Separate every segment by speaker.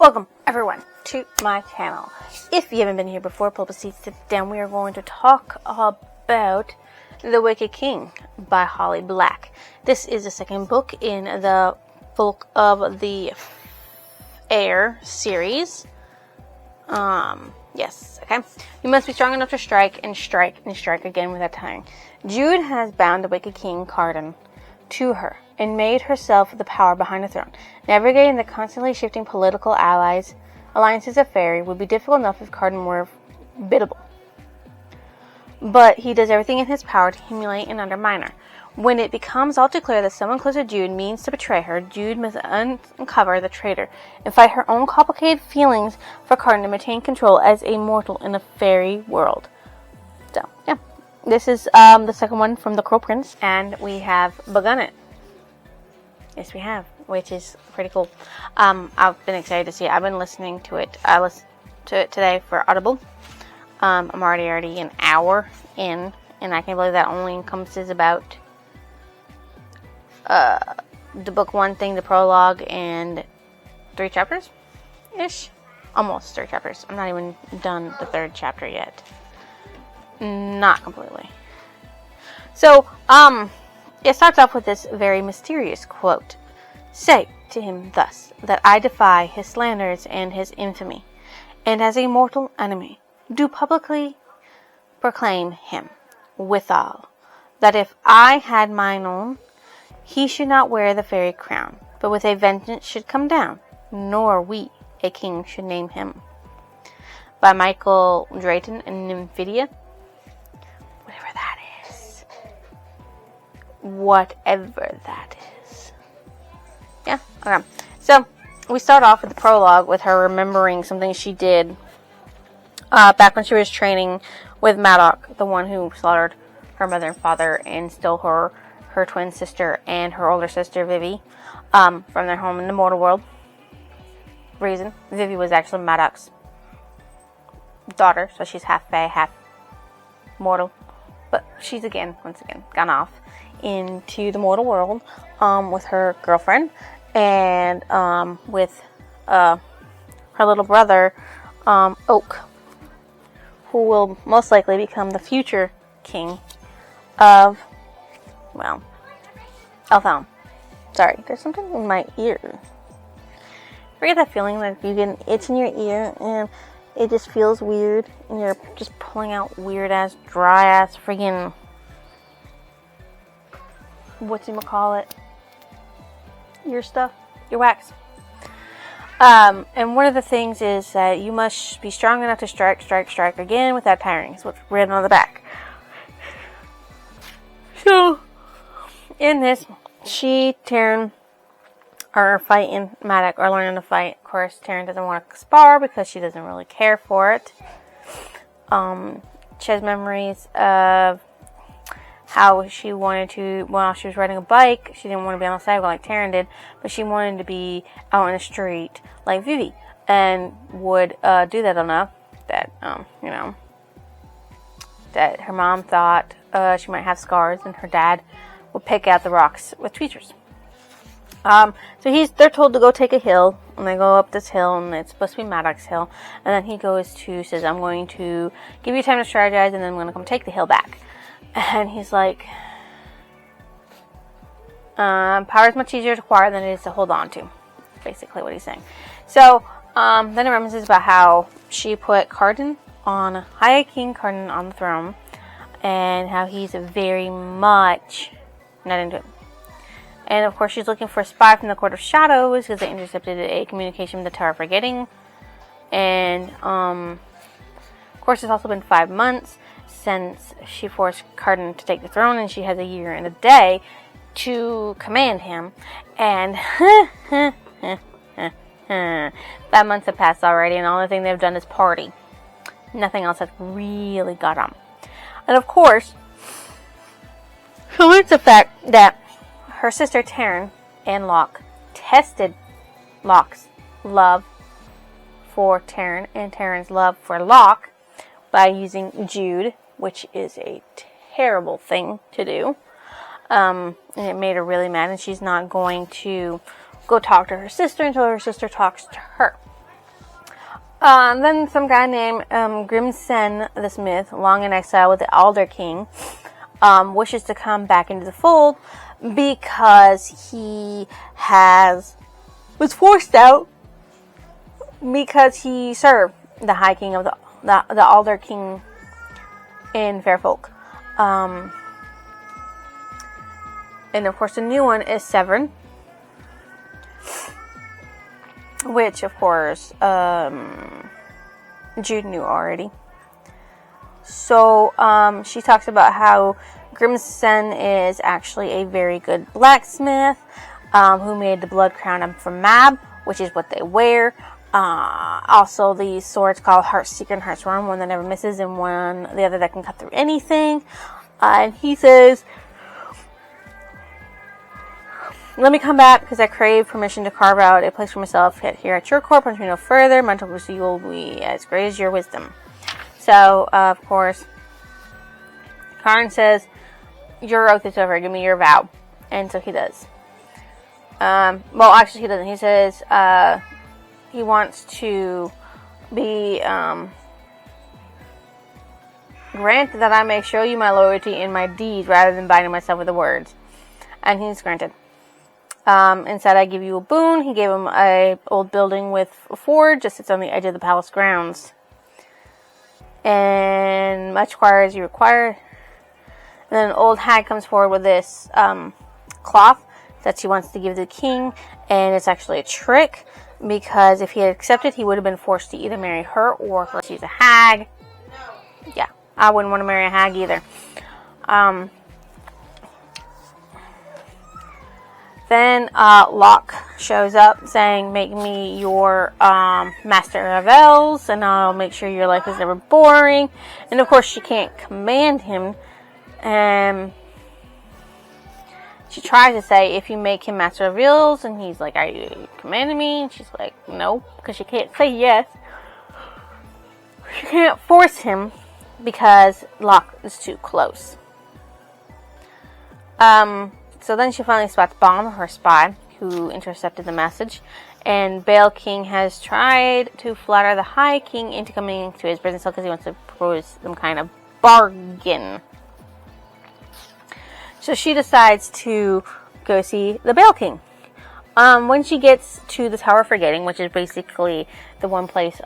Speaker 1: Welcome, everyone, to my channel. If you haven't been here before, pull up a seat, sit down. We are going to talk about The Wicked King by Holly Black. This is the second book in the Folk of the Air series. Yes, okay. You must be strong enough to strike and strike and strike again without tiring. Jude has bound the Wicked King Cardan to her and made herself the power behind the throne. Navigating the constantly shifting political alliances of Fairy would be difficult enough if Cardan were biddable. But he does everything in his power to humiliate and undermine her. When it becomes all too clear that someone close to Jude means to betray her, Jude must uncover the traitor and fight her own complicated feelings for Cardan to maintain control as a mortal in a fairy world. So, yeah. This is the second one from The Crow Prince, and we have begun it. Yes, we have, which is pretty cool. I've been excited to see it. I've been listening to it. I listened to it today for Audible. I'm already an hour in, and I can't believe that only encompasses about the book one thing, the prologue, and 3 chapters-ish. Almost 3 chapters. I'm not even done the 3rd chapter yet. Not completely. So, it starts off with this very mysterious quote. Say to him thus, that I defy his slanders and his infamy, and as a mortal enemy, do publicly proclaim him withal, that if I had mine own, he should not wear the fairy crown, but with a vengeance should come down, nor we, a king, should name him. By Michael Drayton and Nymphidia. Whatever that is. Yeah, okay. So, we start off with the prologue with her remembering something she did back when she was training with Maddox, the one who slaughtered her mother and father and stole her twin sister and her older sister, Vivi, from their home in the mortal world. Reason, Vivi was actually Maddox's daughter, so she's half fae, half mortal. But she's once again, gone off into the mortal world with her girlfriend and with her little brother, Oak, who will most likely become the future king of, well, Elfhelm. Sorry, there's something in my ear. You get that feeling like you get an itch in your ear and it just feels weird and you're just pulling out weird ass, dry ass friggin' whatchamacallit, ear stuff, ear wax. And one of the things is that you must be strong enough to strike again without tiring. Is what's written on the back. So, in this, Taryn are fighting Maddox, or learning to fight. Of course, Taryn doesn't want to spar because she doesn't really care for it. She has memories of how she wanted to, while she was riding a bike, she didn't want to be on the sidewalk like Taryn did, but she wanted to be out in the street like Vivi, and would do that enough that, that her mom thought she might have scars, and her dad would pick out the rocks with tweezers. So they're told to go take a hill, and they go up this hill, and it's supposed to be Maddox Hill, and then he says, I'm going to give you time to strategize, and then I'm going to come take the hill back. And he's like, power is much easier to acquire than it is to hold on to. Basically what he's saying. So, then it reminisces about how she put High King Cardan on the throne, and how he's very much not into it. And of course she's looking for a spy from the Court of Shadows, because they intercepted a communication with the Tower of Forgetting. And, of course it's also been 5 months since she forced Cardan to take the throne, and she has a year and a day to command him. And 5 months have passed already, and the only thing they've done is party. Nothing else has really got on. And of course, it's the fact that her sister Taryn and Locke tested Locke's love for Taryn and Taryn's love for Locke by using Jude, which is a terrible thing to do. And it made her really mad, and she's not going to go talk to her sister until her sister talks to her. Then some guy named Grimsen the Smith, long in exile with the Alder King, wishes to come back into the fold because he was forced out because he served the High King of the Alder King in Fairfolk. And of course the new one is Severin, which of course Jude knew already. So she talks about how Grimsen is actually a very good blacksmith who made the blood crown from Mab, which is what they wear. Also these swords called Heartseeker and Heartsworn, one that never misses and the other that can cut through anything. And he says, "Let me come back because I crave permission to carve out a place for myself here at your court. Punch me no further. My Tokusu will be as great as your wisdom." So, of course, Karn says, "Your oath is over. Give me your vow." And so he does. Well, actually, he doesn't. He says he wants to be granted that I may show you my loyalty in my deeds rather than binding myself with the words. And he's granted. Instead, I give you a boon. He gave him a old building with a forge that sits on the edge of the palace grounds. And much choir as you require. And then an old hag comes forward with this cloth that she wants to give the king. And it's actually a trick, because if he had accepted, he would have been forced to either marry her or her. She's a hag. Yeah, I wouldn't want to marry a hag either. Then Locke shows up saying, "Make me your master of elves, and I'll make sure your life is never boring." And of course, she can't command him. She tries to say, "If you make him master of elves," and he's like, "Are you commanding me?" And she's like, "No," because she can't say yes. She can't force him because Locke is too close. So then she finally spots Bomb, her spy, who intercepted the message. And Bale King has tried to flatter the High King into coming to his prison cell because he wants to propose some kind of bargain. So she decides to go see the Bale King. When she gets to the Tower of Forgetting, which is basically the one place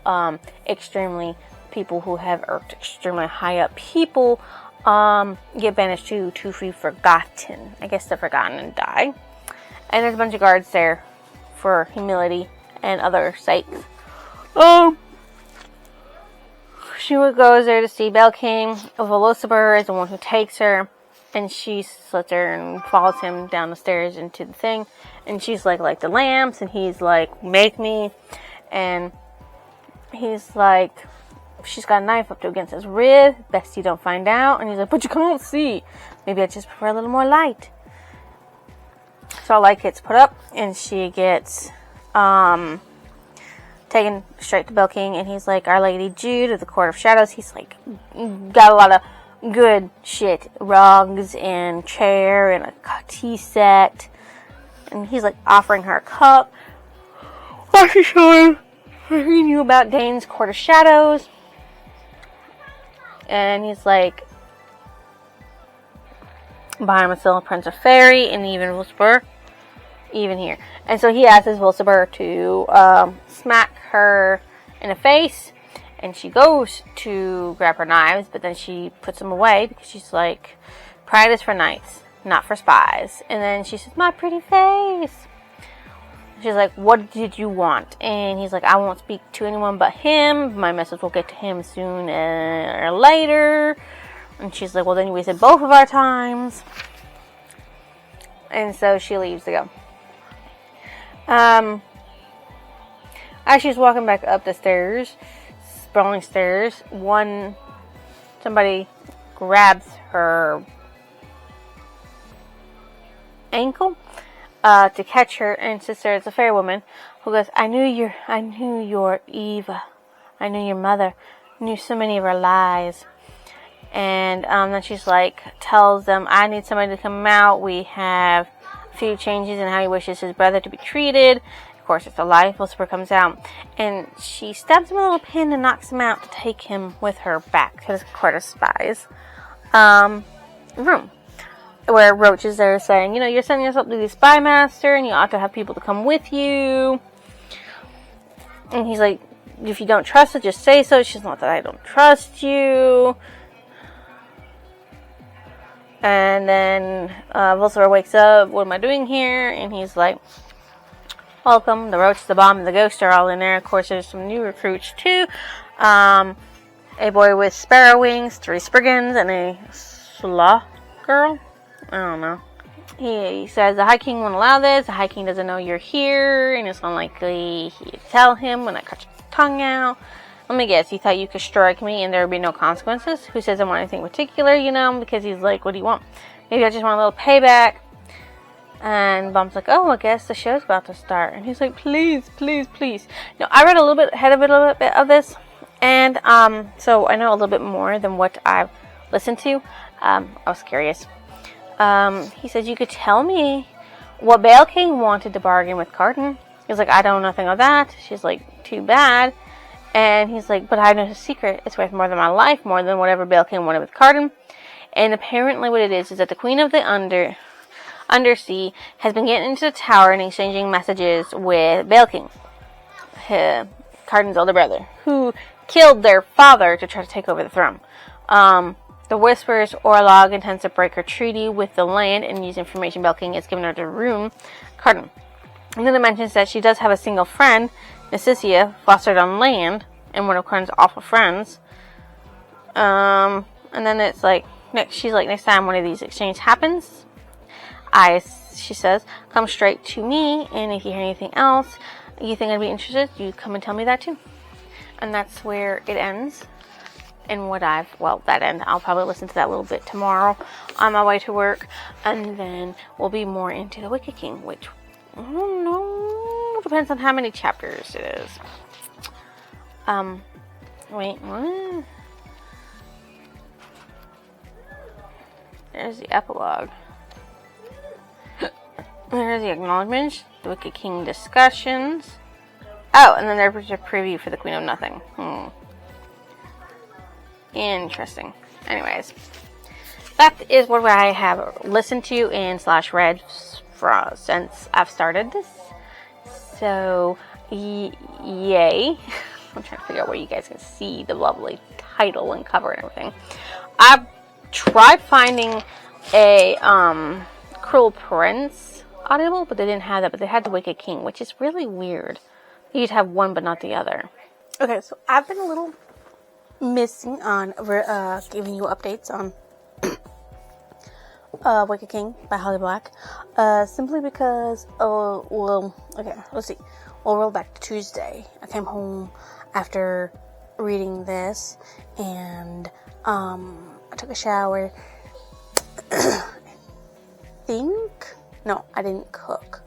Speaker 1: extremely people who have irked extremely high up people get banished to be forgotten. I guess they're forgotten and die. And there's a bunch of guards there for humility and other sakes. She goes there to see Bale King. Velocibur is the one who takes her. And she slits her and follows him down the stairs into the thing. And she's like the lamps. And he's like, "Make me." And he's like, she's got a knife up to against his rib. Best you don't find out. And he's like, "But you can't see. Maybe I just prefer a little more light." So a light gets put up. And she gets taken straight to Bale King. And he's like, "Our Lady Jude of the Court of Shadows." He's like, got a lot of good shit. Rugs and chair and a tea set. And he's like offering her a cup. She's showing he knew about Dane's Court of Shadows. And he's like, "Buy him a silver Prince of Fairy," and even Wilsbur. Even here. And so he asks Wilsbur to smack her in the face. And she goes to grab her knives, but then she puts them away because she's like, "Pride is for knights, not for spies." And then she says, "My pretty face." She's like, "What did you want?" And he's like, "I won't speak to anyone but him. My message will get to him sooner or later." And she's like, "Well, then you wasted both of our times." And so she leaves to go. As she's walking back up the stairs, sprawling stairs, somebody grabs her ankle to catch her, and sister, it's a fair woman who goes, I knew your Eva. I knew your mother. I knew so many of her lies." And then she's like, tells them, "I need somebody to come out. We have a few changes in how he wishes his brother to be treated." Of course, it's a lie. Lucifer comes out, and she stabs him with a little pin and knocks him out to take him with her back to the court of spies room, where Roach is there saying, you're sending yourself to the spy master, and you ought to have people to come with you. And he's like, if you don't trust it, just say so. She's not that I don't trust you. And then Lucifer wakes up. What am I doing here? And he's like, welcome. The Roach, the Bomb, and the Ghost are all in there. Of course, there's some new recruits too. A boy with sparrow wings, 3 Spriggans, and a sloth girl. I don't know. He says the High King won't allow this. The High King doesn't know you're here, and it's unlikely he'd tell him when I cut your tongue out. Let me guess, you thought you could strike me and there would be no consequences? Who says I want anything particular, because he's like, what do you want? Maybe I just want a little payback. And Bomb's like, oh, I guess the show's about to start. And he's like, please, please, please. I read a little bit ahead of it, a little bit of this. And so I know a little bit more than what I've listened to. I was curious. He says, you could tell me what Bale King wanted to bargain with Carton. He's like, I don't know nothing of that. She's like, too bad. And he's like, but I know his secret. It's worth more than my life, more than whatever Bale King wanted with Carton. And apparently what it is that the Queen of the Undersea has been getting into the tower and exchanging messages with Bale King, Carton's older brother, who killed their father to try to take over the throne. The Whisper's Orlog intends to break her treaty with the land and use information Bale King has given her to ruin Carton. And then it mentions that she does have a single friend, Nassicia, fostered on land, and one of Carton's awful friends. And then it's like, next time one of these exchanges happens, she says, come straight to me, and if you hear anything else you think I'd be interested, you come and tell me that too. And that's where it ends. And that end, I'll probably listen to that a little bit tomorrow on my way to work. And then we'll be more into the Wicked King, which, I don't know, depends on how many chapters it is. Wait, what? There's the epilogue. There's the acknowledgements, the Wicked King discussions. Oh, and then there's a preview for the Queen of Nothing. Interesting. Anyways, that is what I have listened to and /read since I've started this. So, yay. I'm trying to figure out where you guys can see the lovely title and cover and everything. I've tried finding a Cruel Prince audible, but they didn't have that. But they had the Wicked King, which is really weird. You'd have one but not the other. Okay, so I've been a little missing on giving you updates on Wicked King by Holly Black, simply because let's see, we'll roll back to Tuesday. I came home after reading this, and I took a shower. I didn't cook,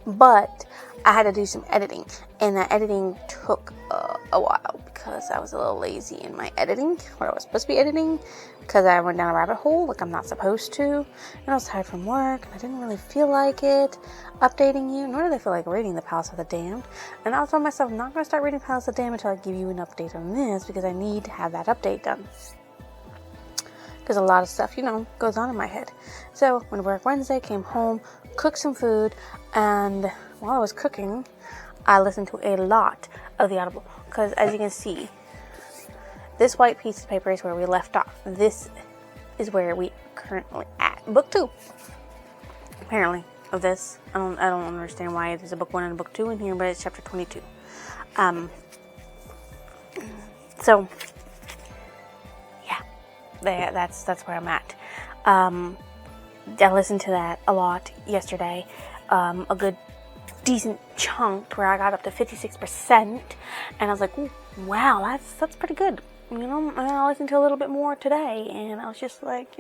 Speaker 1: but I had to do some editing, and that editing took a while because I was a little lazy in my editing, what I was supposed to be editing, because I went down a rabbit hole like I'm not supposed to, and I was tired from work, and I didn't really feel like it updating you, nor did I feel like reading The Palace of the Damned, and I told myself I'm not going to start reading Palace of the Damned until I give you an update on this, because I need to have that update done. Because a lot of stuff, goes on in my head. So, went to work Wednesday, came home, cooked some food, and while I was cooking, I listened to a lot of the Audible. Because, as you can see, this white piece of paper is where we left off. This is where we currently at. Book 2, apparently, of this. I don't understand why there's a book 1 and a book 2 in here, but it's chapter 22. So, that's where I'm at. I listened to that a lot yesterday, a good decent chunk where I got up to 56%, and I was like, ooh, wow, that's pretty good, and I listened to a little bit more today, and I was just like,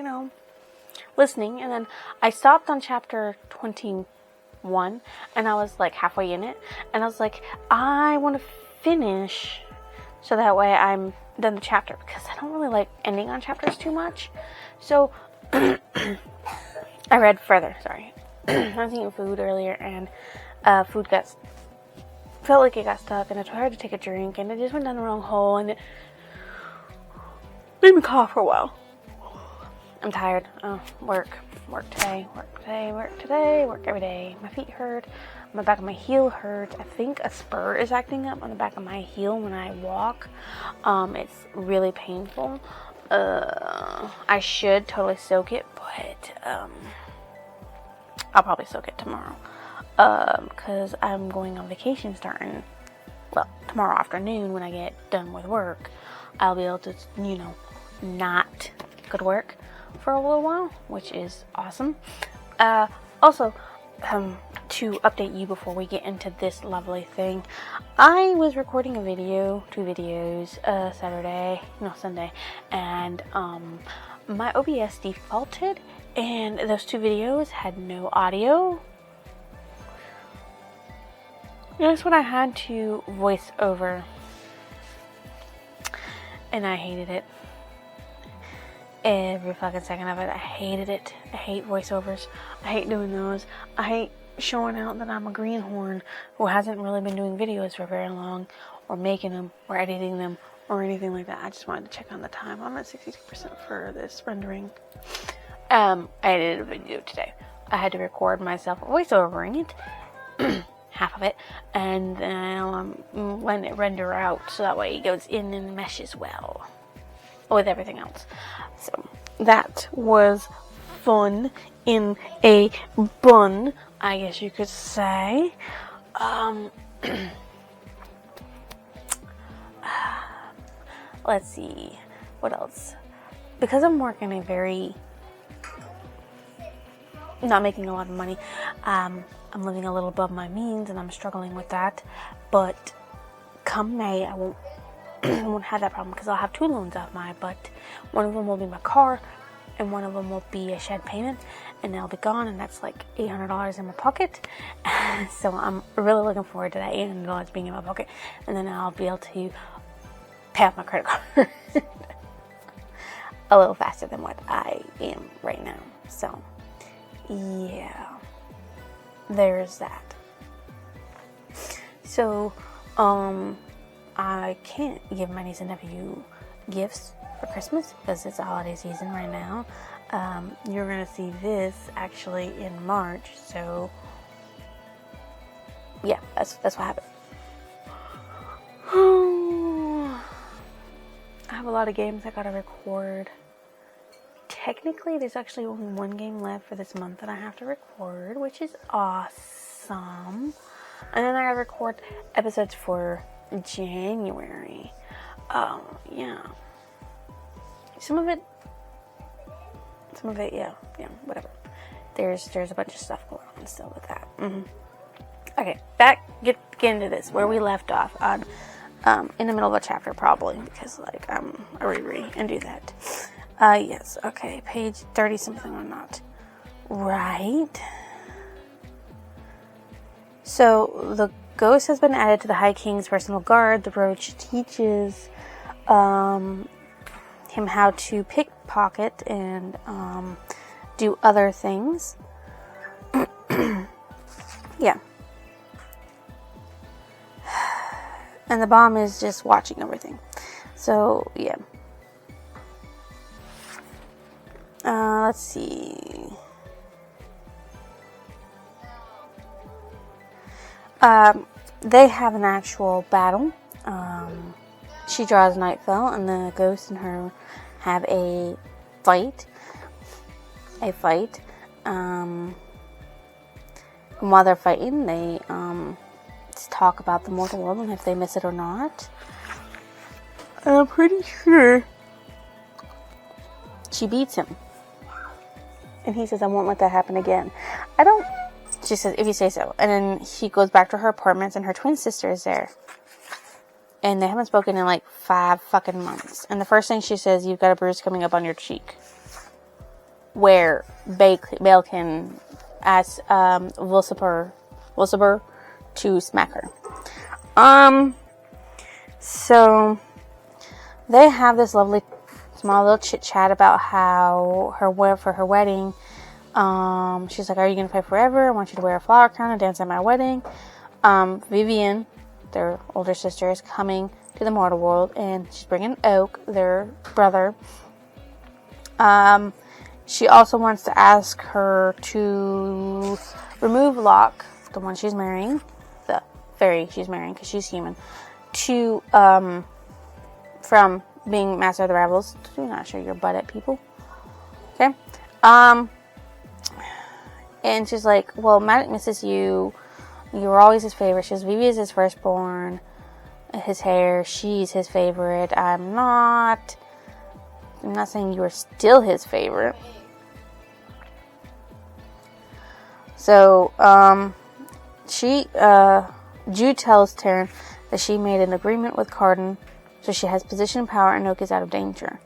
Speaker 1: listening, and then I stopped on chapter 21, and I was like halfway in it, and I was like, I want to finish so that way I'm done the chapter, because I don't really like ending on chapters too much. So I read further. Sorry, I was eating food earlier, and food felt like it got stuck, and I tried to take a drink, and it just went down the wrong hole, and it made me cough for a while. I'm tired. Work today, work every day. My feet hurt. My back of my heel hurts. I think a spur is acting up on the back of my heel when I walk. It's really painful. I should totally soak it, but I'll probably soak it tomorrow. Because I'm going on vacation starting, tomorrow afternoon when I get done with work. I'll be able to, not go to work for a little while, which is awesome. Also, to update you before we get into this lovely thing, I was recording two videos, Sunday, and my OBS defaulted, and those 2 videos had no audio. That's what I had to voice over, and I hated it. Every fucking second of it, I hated it. I hate voiceovers. I hate doing those. I hate showing out that I'm a greenhorn who hasn't really been doing videos for very long, or making them, or editing them, or anything like that. I just wanted to check on the time. I'm at 62% for this rendering. I edited a video today. I had to record myself voiceovering it. Half of it, and then let it render out so that way it goes in and meshes well with everything else. So that was fun in a bun, I guess you could say. Let's see what else. Because I'm working not making a lot of money, I'm living a little above my means, and I'm struggling with that. But come May, I won't have that problem, because I'll have 2 loans off my butt. One of them will be my car, and one of them will be a shed payment, and they'll be gone, and that's like $800 in my pocket. So I'm really looking forward to that $800 being in my pocket, and then I'll be able to pay off my credit card a little faster than what I am right now. So yeah, there's that. So I can't give my niece and nephew gifts for Christmas because it's a holiday season right now. You're gonna see this actually in March, so yeah, that's what happened. I have a lot of games I gotta record. Technically, there's actually only 1 game left for this month that I have to record, which is awesome. And then I gotta record episodes for January. Yeah. Some of it, yeah, whatever. There's a bunch of stuff going on still with that. Okay, get into this, where we left off on, in the middle of a chapter probably, because I reread and do that. Yes, okay, page 30 something or not. Right. So, the ghost has been added to the High King's personal guard. The roach teaches him how to pickpocket and do other things. Yeah. And the bomb is just watching everything. So, yeah. Let's see. They have an actual battle. She draws Nightfall, and the ghost and her have a fight. And while they're fighting, they talk about the mortal world and if they miss it or not. I'm pretty sure she beats him. And he says, I won't let that happen again. She says, if you say so. And then she goes back to her apartment, and her twin sister is there. And they haven't spoken in 5 fucking months. And the first thing she says, you've got a bruise coming up on your cheek. Where Balekin asks Vulciper to smack her. So they have this lovely small little chit chat about how for her wedding, She's like, are you going to fight forever? I want you to wear a flower crown and dance at my wedding. Vivian, their older sister, is coming to the mortal world, and she's bringing Oak, their brother. She also wants to ask her to remove Locke, the one she's marrying, the fairy she's marrying, because she's human, to, from being Master of the Rebels. Do not show your butt at people. Okay? And she's like, well, Matic misses you. You were always his favorite. She says, Vivi is his firstborn. His hair, she's his favorite. I'm not saying you are still his favorite. So, Jude tells Taryn that she made an agreement with Cardin, so she has position and power, and Oak is out of danger.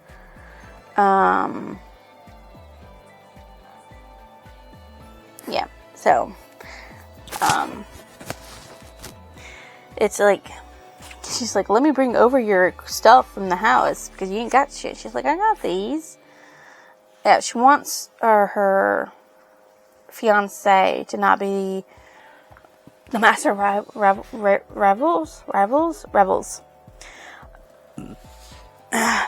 Speaker 1: Yeah, so, it's like, she's like, let me bring over your stuff from the house, because you ain't got shit. She's like, I got these. Yeah, she wants her fiance to not be the master of rebels,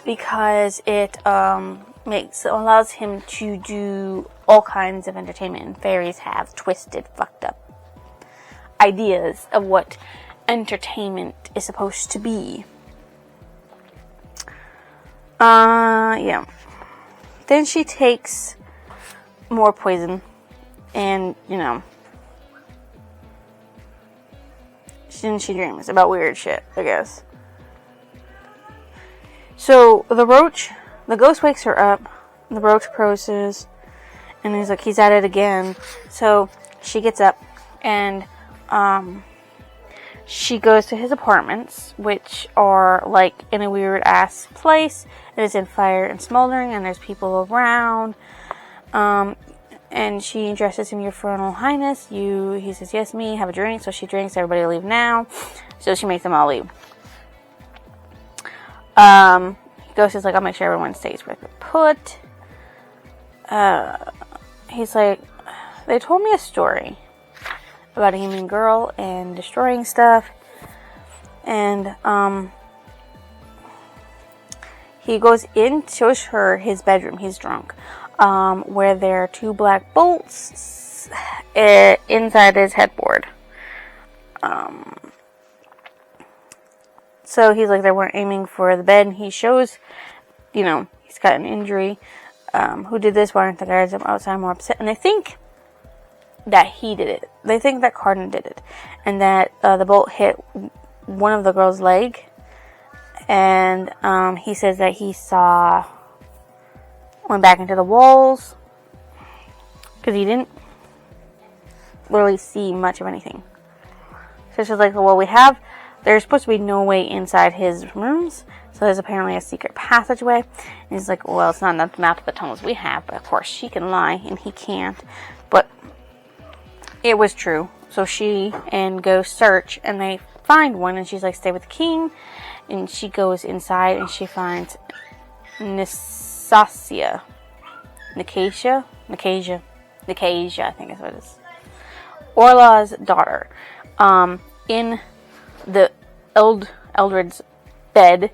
Speaker 1: because it allows him to do all kinds of entertainment, and fairies have twisted, fucked up ideas of what entertainment is supposed to be. Yeah. Then she takes more poison, and, then she dreams about weird shit, I guess. So, the ghost wakes her up, the roach approaches, and he's like, he's at it again. So, she gets up, and, she goes to his apartments, which are, like, in a weird-ass place. It is in fire and smoldering, and there's people around. And she addresses him, Your Infernal Highness. He says, yes, me, have a drink. So she drinks, everybody leave now. So she makes them all leave. Ghost is like, I'll make sure everyone stays where they're put. He's like, they told me a story about a human girl and destroying stuff. And, he goes in, shows her his bedroom. He's drunk. Where there are 2 black bolts inside his headboard. So he's like, they weren't aiming for the bed. And he shows, he's got an injury. Who did this? Why aren't the guards outside more upset? And they think that he did it. They think that Cardin did it. And that the bolt hit one of the girl's leg. And he says that he went back into the walls, because he didn't really see much of anything. So she's like, well, there's supposed to be no way inside his rooms, so there's apparently a secret passageway. And he's like, well, it's not enough to map the tunnels we have, but of course she can lie, and he can't. But it was true. So she and Ghost search, and they find one, and she's like, stay with the king. And she goes inside, and she finds Nicasia, I think is what it is. Orla's daughter. In the Eldred's bed,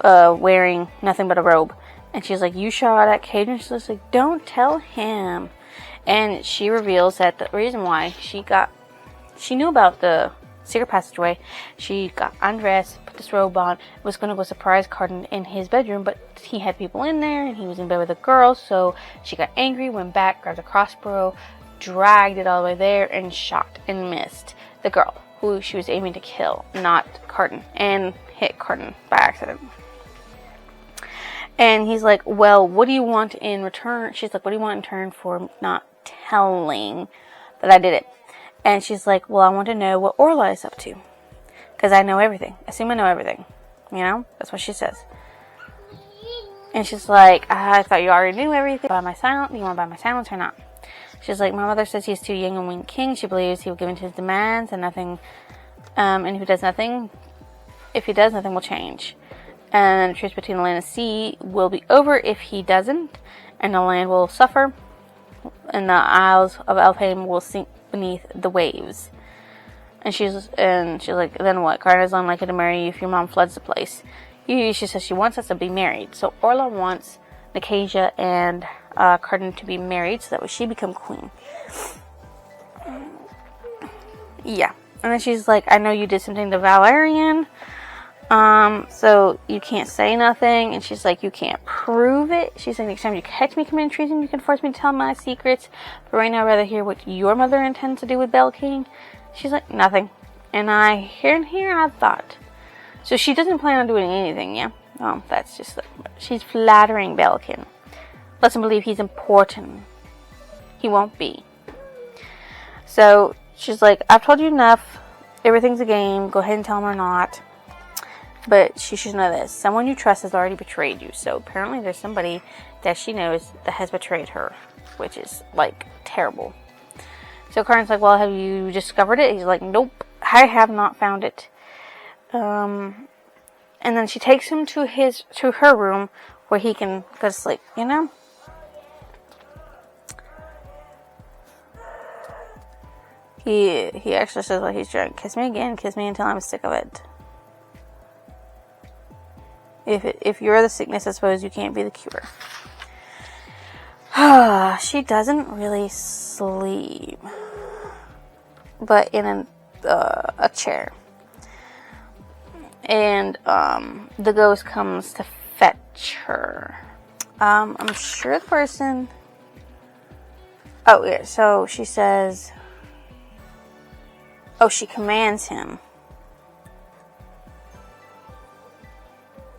Speaker 1: wearing nothing but a robe. And she's like, you shot at Cade? And she's like, don't tell him. And she reveals that the reason why she knew about the secret passageway. She got undressed, put this robe on, was going to go surprise Cardin in his bedroom, but he had people in there, and he was in bed with a girl, so she got angry, went back, grabbed a crossbow, dragged it all the way there, and shot and missed the girl, who she was aiming to kill, not Cardin, and hit Cardin by accident. And he's like, well, what do you want in return? She's like, what do you want in return for not telling that I did it? And she's like, well, I want to know what Orla is up to. Because I know everything. Assume I know everything. That's what she says. And she's like, I thought you already knew everything. Do you want to buy my silence or not? She's like, my mother says he's too young and weak king. She believes he will give in to his demands and nothing. And if he does, nothing will change. And the truce between the land and sea will be over if he doesn't. And the land will suffer. and the Isles of Elfhame will sink beneath the waves. And she's like, then what? Carter's unlikely to marry you if your mom floods the place. She says she wants us to be married. So Orla wants Nicasia and Carden to be married so that way she become queen. Yeah. And then she's like, I know you did something to Valerian, so you can't say nothing. And she's like, you can't prove it. She's like, next time you catch me committing treason, you can force me to tell my secrets. But right now, I'd rather hear what your mother intends to do with Bell King. She's like, nothing. And I thought. So she doesn't plan on doing anything, yeah? That's just like, she's flattering Belkin. Lets him believe he's important. He won't be. So she's like, I've told you enough. Everything's a game. Go ahead and tell him or not. But she should know this. Someone you trust has already betrayed you. So apparently there's somebody that she knows that has betrayed her. Which is, like, terrible. So Karen's like, well, have you discovered it? He's like, nope. I have not found it. And then she takes him to her room where he can go to sleep, you know? He actually says while he's drunk, kiss me again, kiss me until I'm sick of it. If you're the sickness, I suppose you can't be the cure. She doesn't really sleep. But in a chair. And the ghost comes to fetch her. I'm sure the person... Oh, yeah, so she says... Oh, she commands him.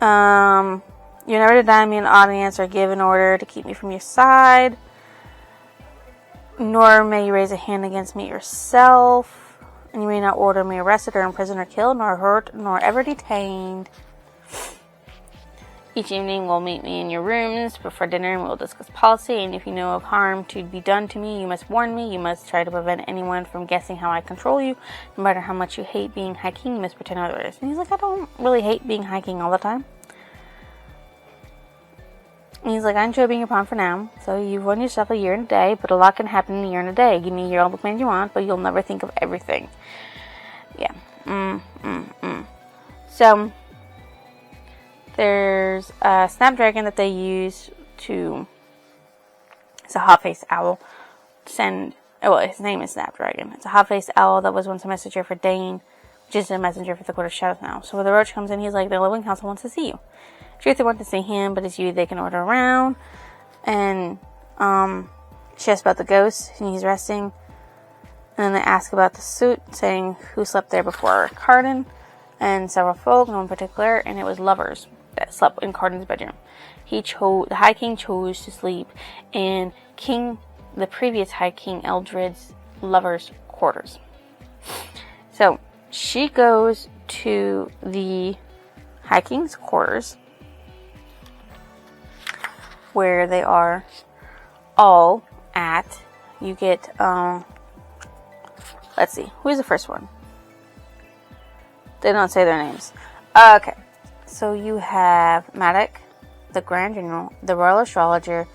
Speaker 1: You're never to deny me an audience or give an order to keep me from your side. Nor may you raise a hand against me yourself. And you may not order me arrested or imprisoned or killed, nor hurt, nor ever detained. Each evening we'll meet me in your rooms before dinner and we'll discuss policy. And if you know of harm to be done to me, you must warn me. You must try to prevent anyone from guessing how I control you. No matter how much you hate being High King, you must pretend otherwise. And he's like, I don't really hate being High King all the time. And he's like, I enjoy being your pawn for now. So you've won yourself a year and a day, but a lot can happen in a year and a day. Give me all the plans you want, but you'll never think of everything. Yeah. So there's a snapdragon that they use to... It's a hot-faced owl. His name is Snapdragon. It's a hot-faced owl that was once a messenger for Dane, which is a messenger for the Court of Shadows now. So when the roach comes in, he's like, the Living Council wants to see you. Truth, they want to see him, but it's you they can order around. And she asks about the ghost, and he's resting. And then they ask about the suit, saying who slept there before Carden, and several folk, no one in particular, and it was lovers that slept in Carden's bedroom. The High King chose to sleep in the previous High King Eldred's lovers' quarters. So she goes to the High King's quarters, where they are all at. You get, let's see, who's the first one? They don't say their names. Okay, so you have Maddox, the Grand General, the Royal Astrologer,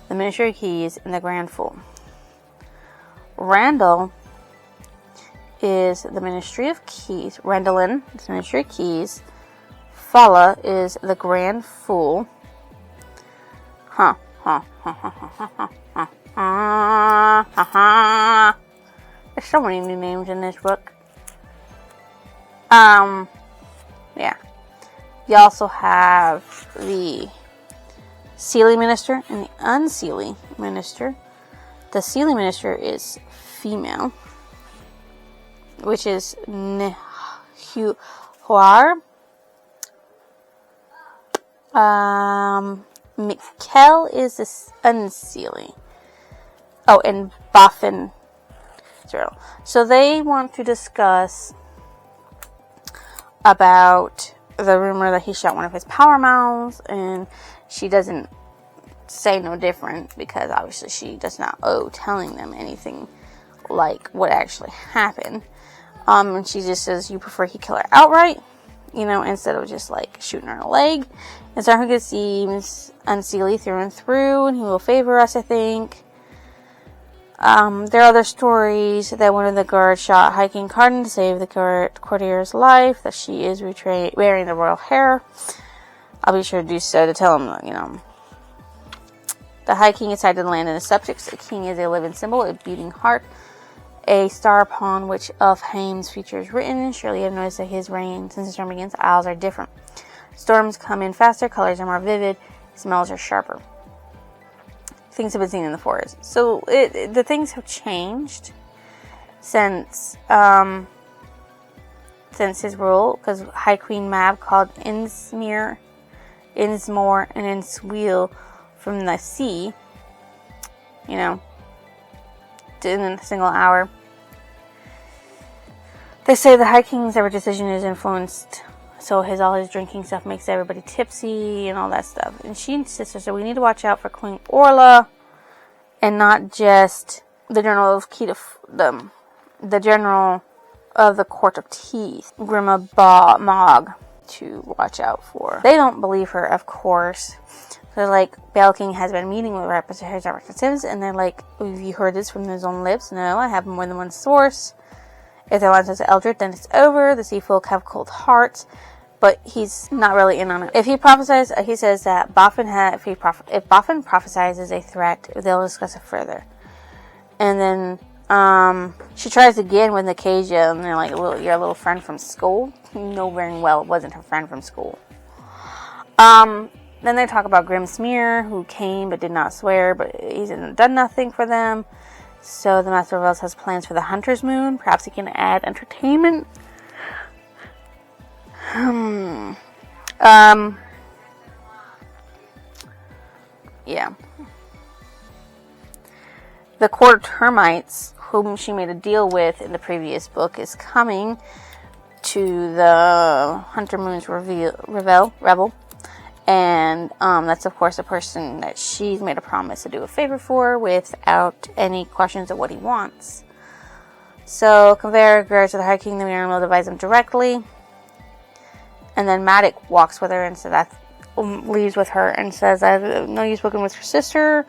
Speaker 1: the Ministry of Keys, and the Grand Fool. Randall is the Ministry of Keys. Randallin is the Ministry of Keys. Fala is the Grand Fool. There's so many new names in this book. Yeah. You also have the Seelie Minister and the Unseelie Minister. The Seelie Minister is female, which is Nehuar. Mikkel is the Unseelie. Oh, and Boffin. So they want to discuss about the rumor that he shot one of his power mouths, and she doesn't say no different because obviously she does not owe telling them anything like what actually happened. And she just says you prefer he kill her outright, instead of just like shooting her in the leg. And Sarhuga seems Unseelie through and through, and he will favor us, I think. There are other stories that one of the guards shot hiking Cardin to save the courtier's life, that she is wearing the royal hair. I'll be sure to do so to tell him, The High King is tied to the land and his subjects. The king is a living symbol, a beating heart, a star upon which Elfheim's future is written. Surely you have noticed that his reign, since his reign begins, isles are different. Storms come in faster, colors are more vivid, smells are sharper. Things have been seen in the forest. So the things have changed since his rule, because High Queen Mab called Innsmore, and Innsweel from the sea, in a single hour. They say the High King's every decision is influenced, so all his drinking stuff makes everybody tipsy and all that stuff. And she insists, so we need to watch out for Queen Orla, and not just the General of the General of the Court of Teeth, Grima Mog, to watch out for. They don't believe her, of course. They're like, Bale King has been meeting with representatives, and they're like, have you heard this from his own lips? No, I have more than one source. If their line says Eldred, then it's over. The sea folk have cold hearts, but he's not really in on it. If he prophesies, he says that if Boffin prophesies a threat, they'll discuss it further. And then she tries again with Acacia, and they're like, you're a little friend from school? You know very well it wasn't her friend from school. Then they talk about Grimsmere, who came but did not swear, but he's done nothing for them. So the Master of Elves has plans for the Hunter's Moon. Perhaps he can add entertainment. Yeah. The Court of Termites, whom she made a deal with in the previous book, is coming to the Hunter Moon's revel. And that's, of course, a person that she's made a promise to do a favor for without any questions of what he wants. So, Conveyor goes to the High King, the Mirror will advise him directly. And then Maddox walks with her and leaves with her and says, I know you've spoken with your sister.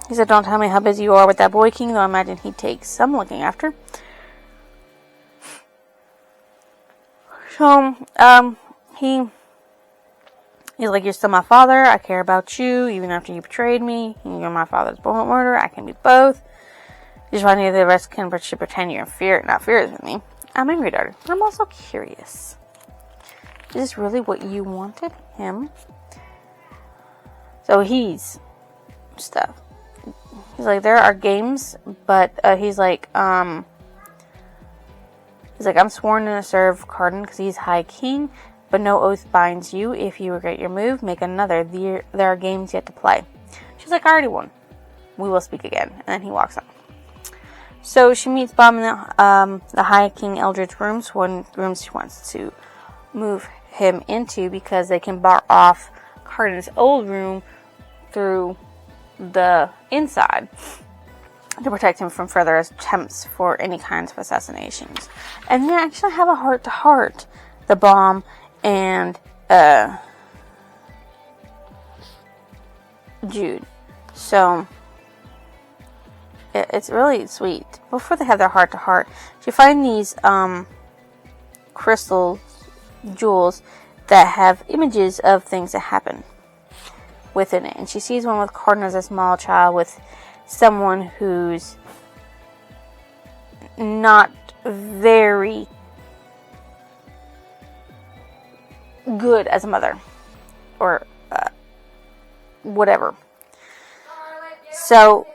Speaker 1: He said, don't tell me how busy you are with that boy king, though I imagine he takes some looking after. So, he's like, you're still my father, I care about you, even after you betrayed me, you're my father's murderer, I can be both. You just want to the rest can pretend you're not furious with me. I'm angry, daughter. I'm also curious. Is this really what you wanted? Him? So he's stuff. He's like, there are games, but he's like, I'm sworn to serve Cardin because he's High King, but no oath binds you. If you regret your move, make another. There are games yet to play. She's like, I already won. We will speak again. And then he walks on. So she meets Bob in the High King Eldred's rooms, one room she wants to move him into because they can bar off Cardin's old room through the inside to protect him from further attempts for any kinds of assassinations. And they actually have a heart-to-heart, the bomb and Jude. So it's really sweet. Before they have their heart-to-heart, you find these crystal jewels that have images of things that happen within it. And she sees one with Cardin as a small child with someone who's not very good as a mother or whatever. So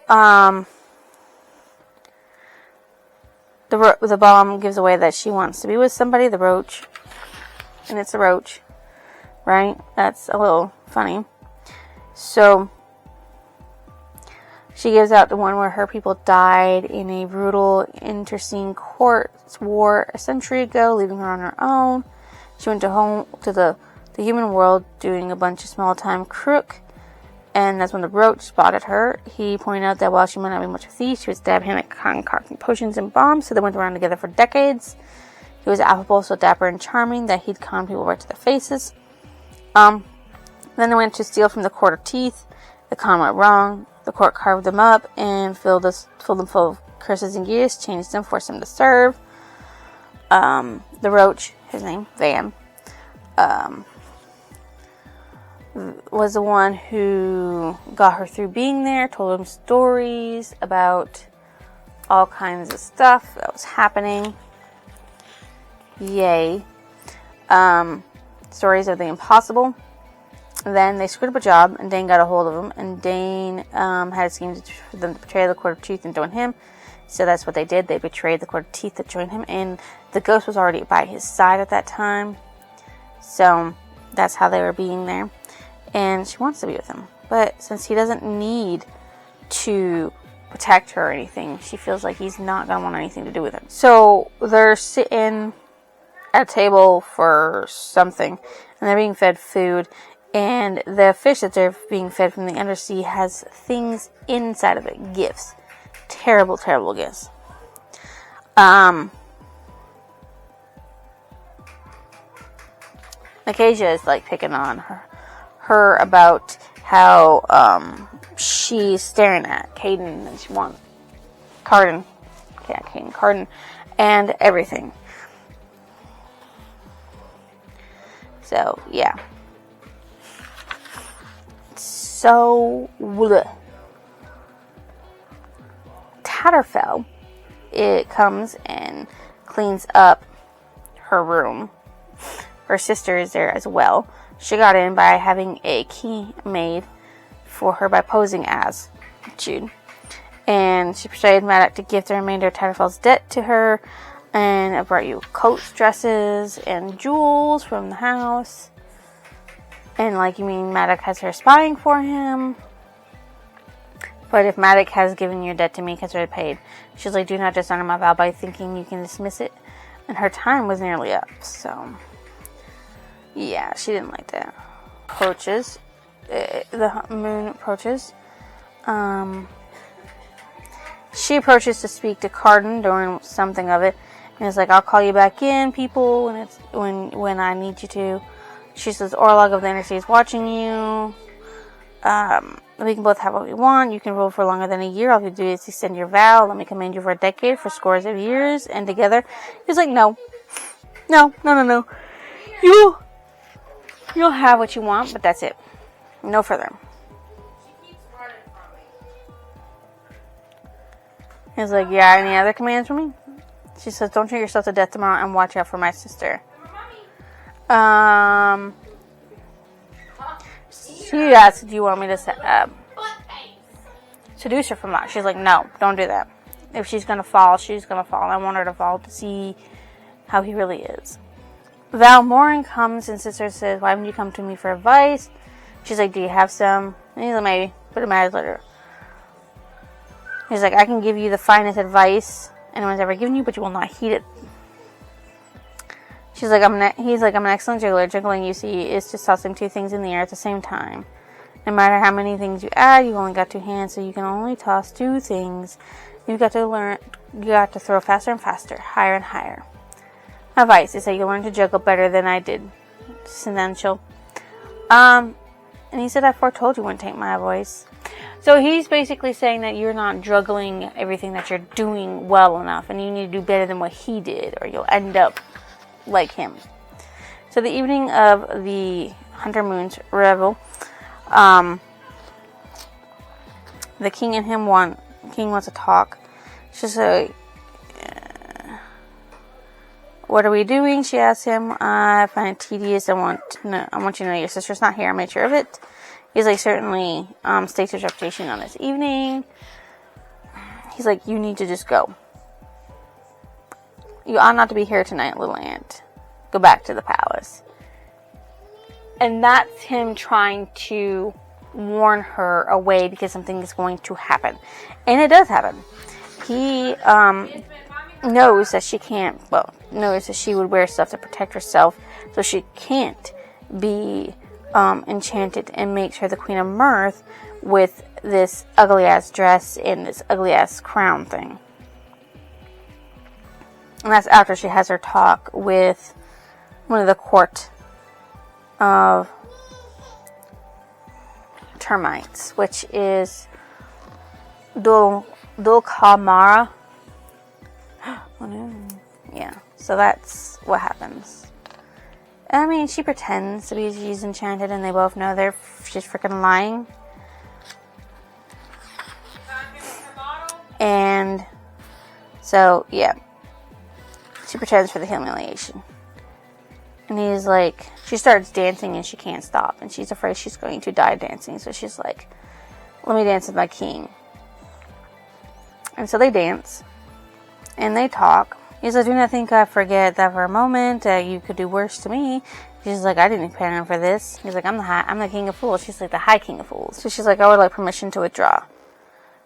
Speaker 1: the bomb gives away that she wants to be with somebody, the roach, and it's a roach, right? That's a little funny. So she gives out the one where her people died in a brutal internecine courts war a century ago, leaving her on her own. She went to the human world doing a bunch of small-time crook, and that's when the roach spotted her. He pointed out that while she might not be much of a thief, she would stab him at concocting potions and bombs, so they went around together for decades. He was affable, so dapper and charming that he'd con people right to their faces. Then they went to steal from the Court of Teeth. The con went wrong. The court carved them up and filled them full of curses and gifts, changed them, forced them to serve. The roach, his name, Van, was the one who got her through being there, told him stories about all kinds of stuff that was happening. Yay. Stories of the impossible. Then they screwed up a job, and Dane got a hold of him, and Dane had a scheme for them to betray the Court of Teeth and join him. So that's what they did. They betrayed the Court of Teeth to join him, and the ghost was already by his side at that time. So that's how they were being there. And she wants to be with him. But since he doesn't need to protect her or anything, she feels like he's not going to want anything to do with her. So they're sitting at a table for something, and they're being fed food. And the fish that they're being fed from the undersea has things inside of it. Gifts. Terrible, terrible gifts. Acacia is like picking on her about how she's staring at Caden and she wants Carden. Yeah, Carden and everything. So yeah. So Tatterfell, it comes and cleans up her room. Her sister is there as well. She got in by having a key made for her by posing as Jude. And she persuaded Maddox to give the remainder of Tatterfell's debt to her. And I brought you coats, dresses, and jewels from the house. And like, you mean Maddox has her spying for him? But if Maddox has given your debt to me, consider it paid. She's like, do not dishonor my vow by thinking you can dismiss it. And her time was nearly up, so yeah, she didn't like that. Approaches. The moon approaches. She approaches to speak to Carden during something of it. And it's like, I'll call you back in, people, when I need you to. She says, Orlog of the Undersea is watching you. We can both have what we want. You can rule for longer than a year. All you do is extend your vow. Let me command you for a decade, for scores of years. And together, he's like, no. You'll have what you want, but that's it. No further. He's like, yeah, any other commands from me? She says, don't drink yourself to death tomorrow and watch out for my sister. She asked, do you want me to seduce her from that? She's like, no, don't do that. If she's going to fall, she's going to fall. I want her to fall to see how he really is. Valmorin comes and sister says, why haven't you come to me for advice? She's like, do you have some? And he's like, maybe, but it matters later. He's like, I can give you the finest advice anyone's ever given you, but you will not heed it. She's like, he's like, I'm an excellent juggler. Juggling, you see, is just tossing two things in the air at the same time. No matter how many things you add, you've only got two hands, so you can only toss two things. You got to throw faster and faster, higher and higher. Advice is that you learn to juggle better than I did. Essential. And he said, I foretold you wouldn't take my voice. So he's basically saying that you're not juggling everything that you're doing well enough, and you need to do better than what he did, or you'll end up like him. So the evening of the Hunter Moon's revel, the king and him wants to talk. She's like, what are we doing? She asks him. I find it tedious. I want you to know your sister's not here. I made sure of it. He's like, certainly stakes his reputation on this evening. He's like, you need to just go. You ought not to be here tonight, little ant. Go back to the palace. And that's him trying to warn her away because something is going to happen. And it does happen. He knows that she would wear stuff to protect herself, so she can't be enchanted, and makes her the Queen of Mirth with this ugly ass dress and this ugly ass crown thing. And that's after she has her talk with one of the court of termites, which is Dulcamara. Yeah, so that's what happens. I mean, she pretends to be she's enchanted, and they both know she's freaking lying. And so, yeah, she pretends for the humiliation. And he's like, she starts dancing and she can't stop, and she's afraid she's going to die dancing. So she's like, let me dance with my king. And so they dance, and they talk. He's like, do not think I forget that for a moment you could do worse to me. She's like, I didn't plan for this. He's like, I'm the king of fools. She's like, the high king of fools. So she's like, I would like permission to withdraw.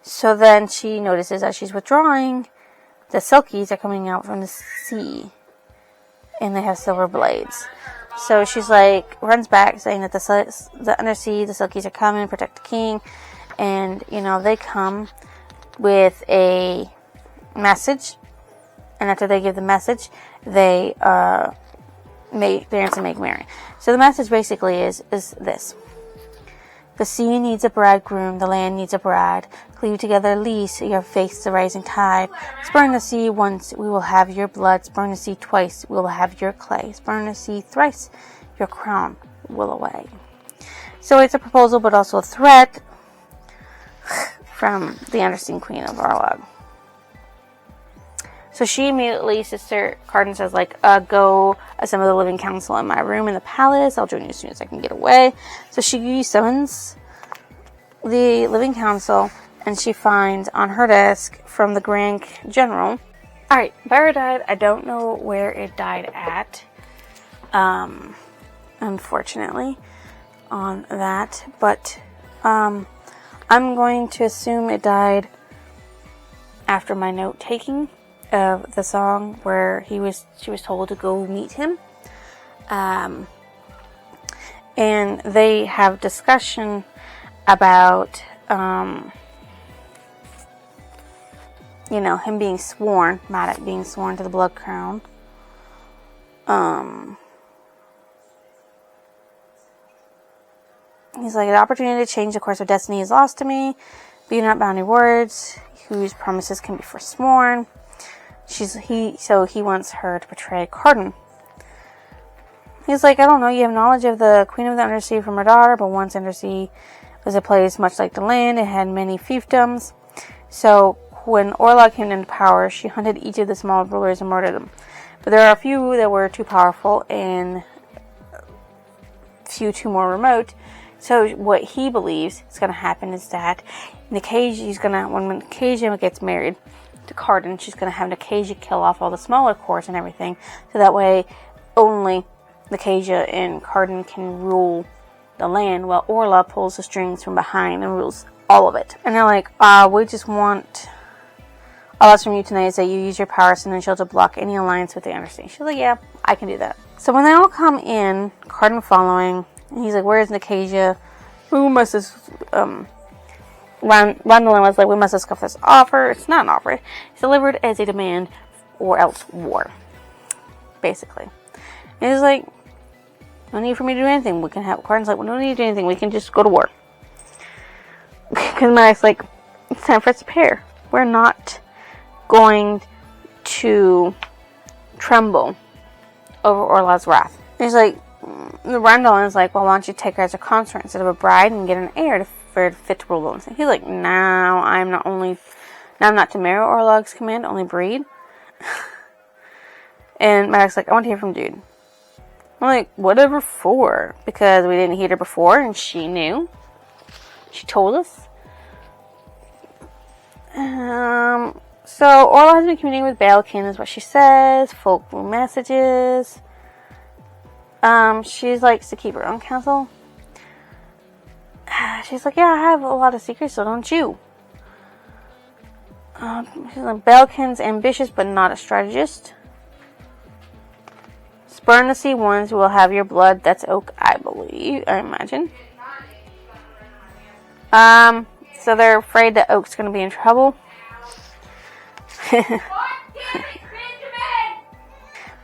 Speaker 1: So then she notices as she's withdrawing, the Selkies are coming out from the sea, and they have silver blades. So she's like, runs back, saying that the undersea, the Selkies are coming to protect the king, and they come with a message, and after they give the message, they dance and make merry. So the message basically is this: the sea needs a bridegroom, the land needs a bride. Cleave together, lease your face the rising tide. Spurn the sea once, we will have your blood. Spurn the sea twice, we will have your clay. Spurn the sea thrice, your crown will away. So it's a proposal, but also a threat from the undersea queen of Orlog. So she immediately, Sister Carden says, go assemble the living council in my room in the palace. I'll join you as soon as I can get away. So she summons the living council, and she finds on her desk from the Grand General. Alright, Byra died. I don't know where it died at. Unfortunately, on that. But, I'm going to assume it died after my note taking of the song where she was told to go meet him. And they have discussion about, him being sworn, Maddox being sworn to the Blood Crown. He's like, the opportunity to change the course of destiny is lost to me. Be not bound in words, whose promises can be forsworn. So he wants her to betray Carden. He's like, I don't know, you have knowledge of the Queen of the Undersea from her daughter, but once Undersea was a place much like the land, it had many fiefdoms. So when Orlog came into power, she hunted each of the small rulers and murdered them. But there are a few that were too powerful and a few too more remote. So what he believes is going to happen is that when Nicasia gets married to Carden, she's going to have Nicasia kill off all the smaller courts and everything, so that way only Nicasia and Carden can rule the land, while Orla pulls the strings from behind and rules all of it. And they're like, we just want all that's from you tonight is that you use your power Sinential to block any alliance with the Undersea. She's like, yeah, I can do that. So when they all come in, Carden following, and he's like, where is Nicasia? Who must Randall was like, we must discuss this offer. It's not an offer. It's delivered as a demand or else war. Basically. And he's like, no need for me to do anything. We can have, Carden's like, well, no need to do anything. We can just go to war. Because Maddox's like, it's time for us to pair. We're not going to tremble over Orla's wrath. And he's like, Randall is like, well, why don't you take her as a consort instead of a bride and get an heir to fit to rule them. He's like, now I'm not to marry Orlog's command, only breed. And Maddox's like, I want to hear from Dude. I'm like, whatever for? Because we didn't hear her before, and she knew. She told us. So Orla has been communicating with Balkan, is what she says. Folk messages. She likes to keep her own counsel. She's like, yeah, I have a lot of secrets, so don't you. She's like, Balkan's ambitious, but not a strategist. Spurn the sea ones will have your blood. That's Oak, I imagine. So they're afraid that Oak's going to be in trouble.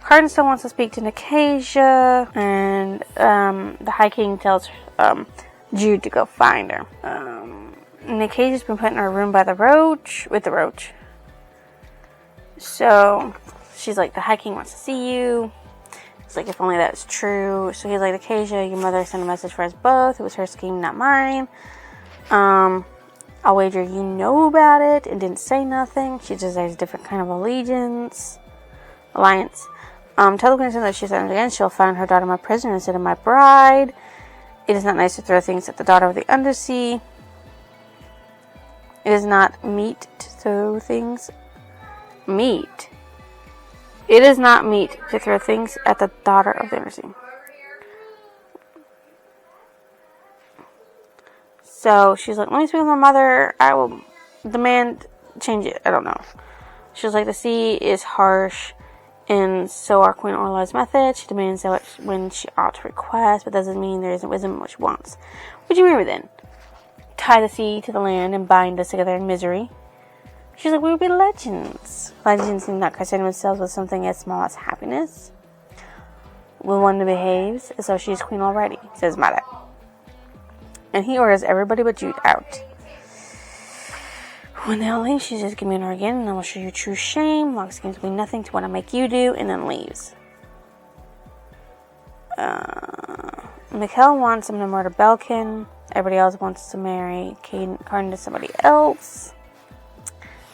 Speaker 1: Carden still wants to speak to Nicasia, and the High King tells Jude to go find her. Nikita's been put in her room by the roach, with the roach. So, she's like, the High King wants to see you. It's like, if only that was true. So he's like, Acacia, your mother sent a message for us both. It was her scheme, not mine. I'll wager you know about it and didn't say nothing. She desires a different kind of alliance. Tell the queen that she's again. She'll find her daughter my prisoner instead of my bride. It is not nice to throw things at the daughter of the undersea. It is not meet to throw things. Meat. It is not meet to throw things at the daughter of the undersea. So she's like, let me speak with my mother. I will demand change it. I don't know. She's like, the sea is harsh, and so are Queen Orla's methods. She demands that when she ought to request, but doesn't mean there isn't wisdom in what she wants. Would you remember then? Tie the sea to the land and bind us together in misery. She's like, we would be legends. Legends do not concern themselves with something as small as happiness. When one behaves as though she is queen already, says Mada. And he orders everybody but Jude out. When they all leave, she says, give me an hour again, and I will show you true shame. Long schemes will be nothing to what I make you do, and then leaves. Mikhail wants him to murder Belkin. Everybody else wants to marry Cardin to somebody else.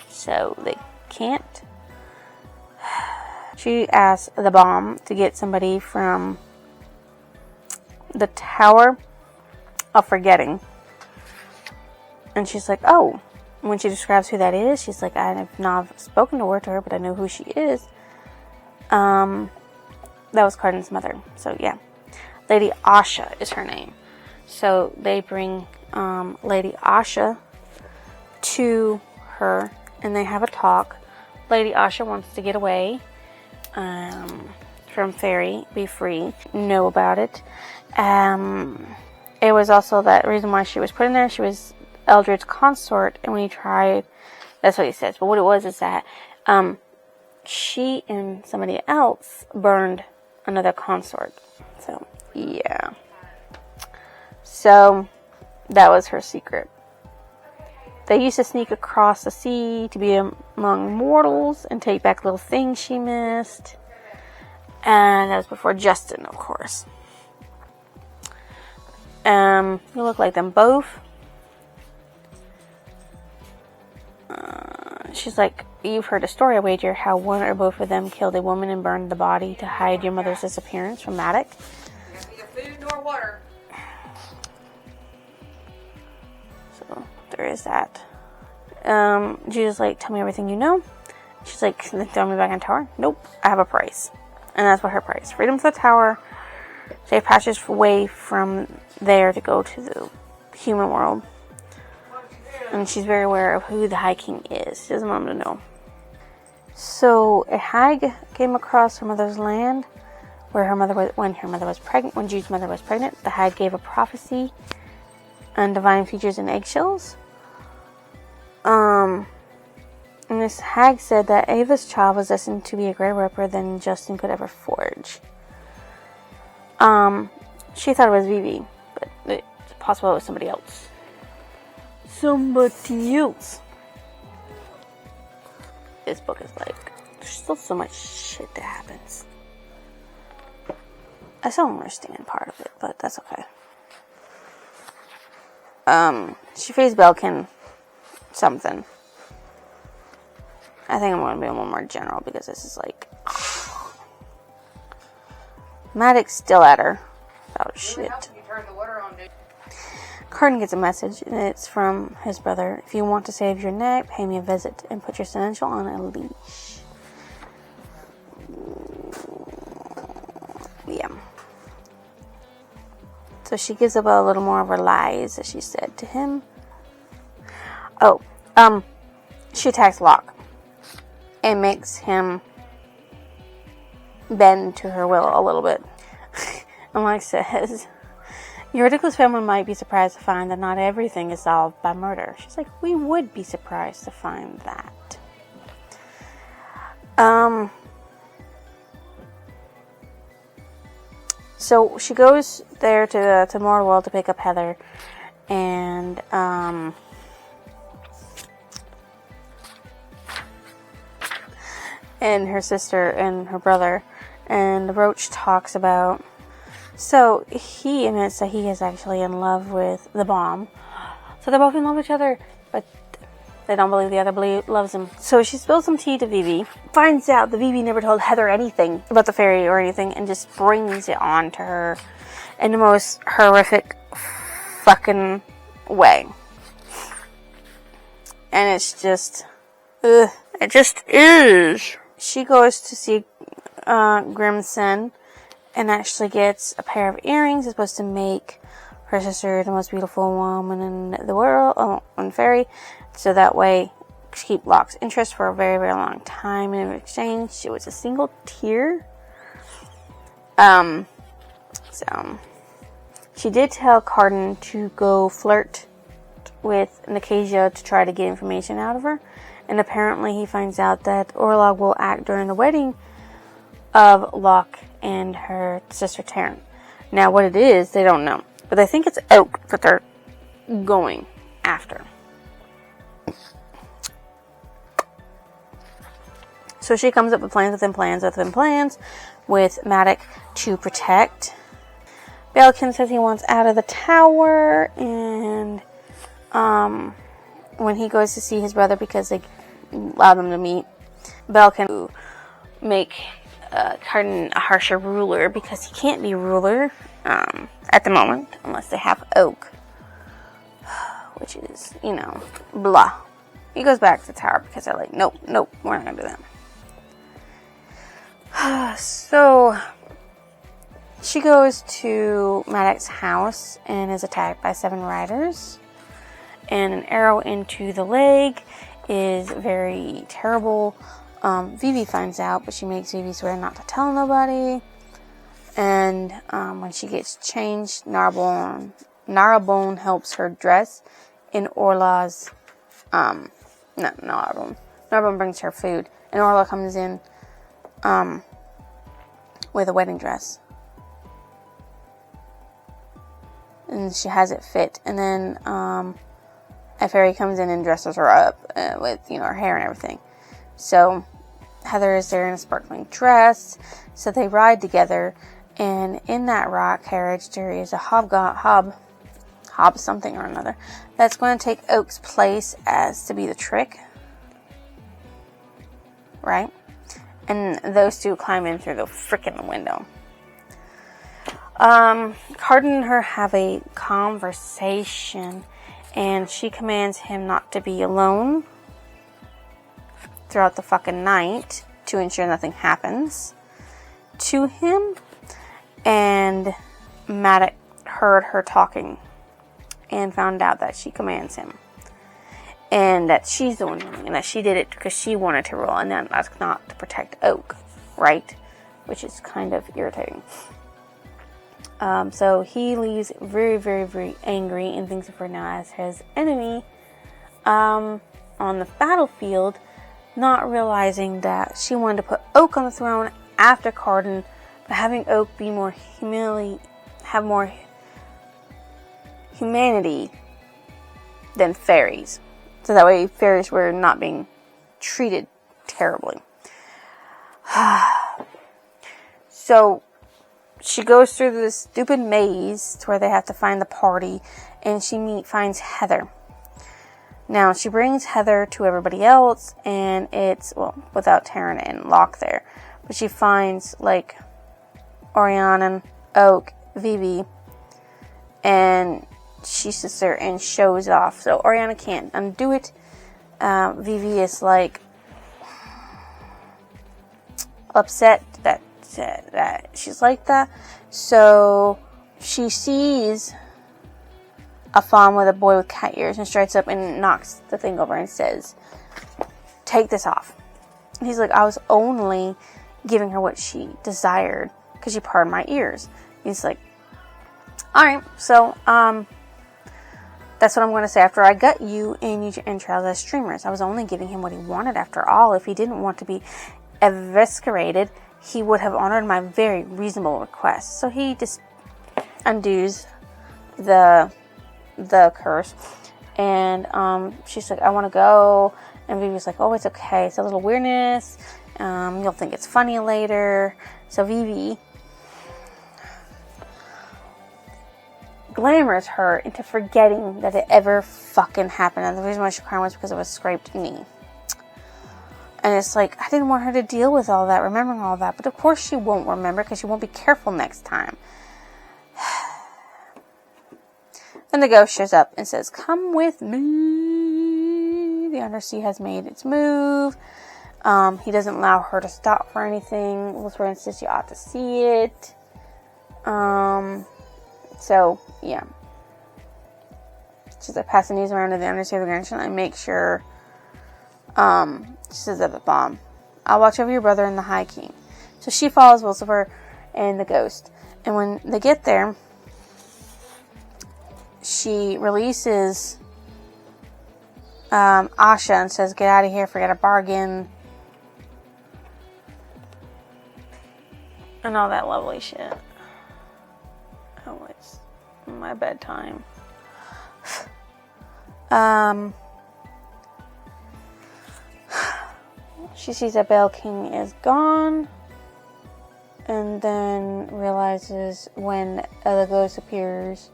Speaker 1: So they can't. She asks the bomb to get somebody from the Tower of Forgetting. And she's like, oh. When she describes who that is, she's like, I have not spoken to her, but I know who she is. That was Cardin's mother. So, yeah. Lady Asha is her name. So, they bring Lady Asha to her, and they have a talk. Lady Asha wants to get away from Fairy, be free, know about it. It was also that reason why she was put in there. She was Eldred's consort, and when he tried, that's what he says. But what it was is that she and somebody else burned another consort. So, yeah. So, that was her secret. They used to sneak across the sea to be among mortals and take back little things she missed. And that was before Justin, of course. You look like them both. She's like, you've heard a story, I wager, how one or both of them killed a woman and burned the body to hide your mother's disappearance from Matic.
Speaker 2: Neither food nor water.
Speaker 1: So, there is that. Jude's like, tell me everything you know. She's like, throw me back in the tower? Nope, I have a price. And that's what her price. Freedom to the tower. Safe passage away from there to go to the human world. And she's very aware of who the High King is. She doesn't want him to know. So a hag came across her mother's land, where when Jude's mother was pregnant. The hag gave a prophecy on divine features and eggshells. And this hag said that Ava's child was destined to be a greater weaper than Justin could ever forge. She thought it was Vivi, but it's possible it was somebody else. Somebody else. This book is like, there's still so much shit that happens. I still don't understand part of it, but that's okay. She faced Belkin something. I think I'm going to be a little more general because this is like... Maddox's still at her about shit. Cardin gets a message, and it's from his brother. If you want to save your neck, pay me a visit and put your seneschal on a leash. Yeah. So she gives up a little more of her lies that she said to him. She attacks Locke and makes him bend to her will a little bit. And Locke says, your ridiculous family might be surprised to find that not everything is solved by murder. She's like, we would be surprised to find that. So she goes there to Mortal World to pick up Heather, and and her sister and her brother. And the roach talks about... So, he admits that he is actually in love with the bomb. So they're both in love with each other, but they don't believe the other loves him. So she spills some tea to Vivi, finds out that Vivi never told Heather anything about the fairy or anything, and just brings it on to her in the most horrific fucking way. And it's just... ugh. It just is. She goes to see Grimson and actually gets a pair of earrings. It's supposed to make her sister the most beautiful woman in the world, on fairy, so that way keep Locke's interest for a very, very long time. And in exchange, it was a single tear. So she did tell Carden to go flirt with Nicasia to try to get information out of her, and apparently he finds out that Orlog will act during the wedding of Locke and her sister Taryn. Now, what it is, they don't know. But they think it's Oak that they're going after. So she comes up with plans within plans within plans with Maddox to protect. Belkin says he wants out of the tower, and when he goes to see his brother because they allowed them to meet, Belkin will make Carden a harsher ruler because he can't be ruler at the moment unless they have Oak, which is, blah. He goes back to the tower because they're like, nope, we're not gonna do that. So she goes to Maddox's house and is attacked by 7 riders, and an arrow into the leg is very terrible. Vivi finds out, but she makes Vivi swear not to tell nobody. And when she gets changed, Narbonne helps her dress in Orla's... Narbonne brings her food, and Orla comes in with a wedding dress. And she has it fit. And then a fairy comes in and dresses her up with, her hair and everything. So Heather is there in a sparkling dress. So they ride together. And in that rock carriage, there is a hob something or another that's going to take Oak's place as to be the trick. Right? And those two climb in through the frickin' window. Carden and her have a conversation, and she commands him not to be alone throughout the fucking night to ensure nothing happens to him. And Maddox heard her talking and found out that she commands him, and that she's the one ruling, and that she did it because she wanted to rule, and that's not to protect Oak, right? Which is kind of irritating. So he leaves very, very, very angry and thinks of her now as his enemy on the battlefield, not realizing that she wanted to put Oak on the throne after Carden, but having Oak be more have more humanity than fairies. So that way fairies were not being treated terribly. So she goes through this stupid maze to where they have to find the party, and she finds Heather. Now, she brings Heather to everybody else, and it's, without Taryn and Locke there. But she finds, Oriana, Oak, Vivi, and she sits there and shows off. So Oriana can't undo it. Vivi is, upset that she's like that. So she sees a fawn with a boy with cat ears and strikes up and knocks the thing over and says, "Take this off." And he's like, "I was only giving her what she desired because she parted my ears." He's like, "Alright, so that's what I'm going to say after I gut you and use your entrails as streamers. I was only giving him what he wanted after all. If he didn't want to be eviscerated, he would have honored my very reasonable request." So he just undoes the curse, and she's like, "I want to go," and Vivi's like, "Oh, it's okay, it's a little weirdness," You'll think it's funny later. So Vivi glamours her into forgetting that it ever fucking happened. And the reason why she cried was because of a scraped knee. And it's like, I didn't want her to deal with all that, remembering all that. But of course she won't remember because she won't be careful next time. Then the ghost shows up and says, come with me. The undersea has made its move. He doesn't allow her to stop for anything. Wilsberg insists you ought to see it. So, yeah. She's like, pass the news around to the undersea of the Grand and make sure, she says that the bomb. I'll watch over your brother and the High King. So she follows Wilsberg and the ghost. And when they get there, she releases Asha and says, get out of here, forget a bargain. And all that lovely shit. Oh, it's my bedtime. She sees that Bell King is gone. And then realizes when the ghost appears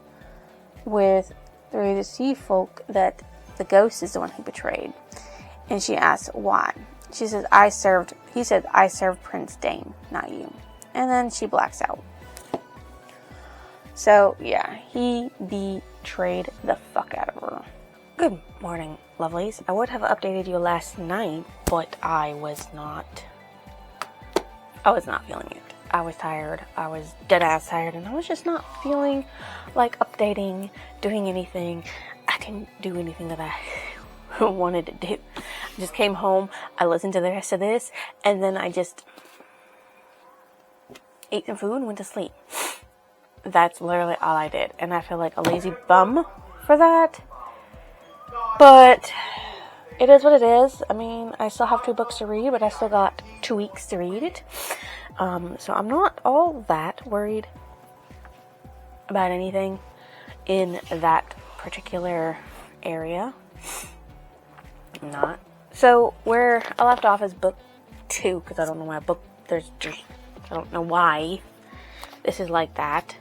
Speaker 1: with three of the sea folk that the ghost is the one who betrayed. And she asks why. She says, he said, I served Prince Dane, not you. And then she blacks out. So, yeah, he betrayed the fuck out of her. Good morning, lovelies. I would have updated you last night, but I was not feeling it. I was tired. I was dead ass tired, and I was just not feeling like updating, doing anything. I didn't do anything that I wanted to do. I just came home, I listened to the rest of this, and then I just ate some food and went to sleep. That's literally all I did, and I feel like a lazy bum for that. But it is what it is. I mean, I still have 2 books to read, but I still got 2 weeks to read it. So I'm not all that worried about anything in that particular area. I'm not. So where I left off is book 2, because I don't know why I don't know why this is like that.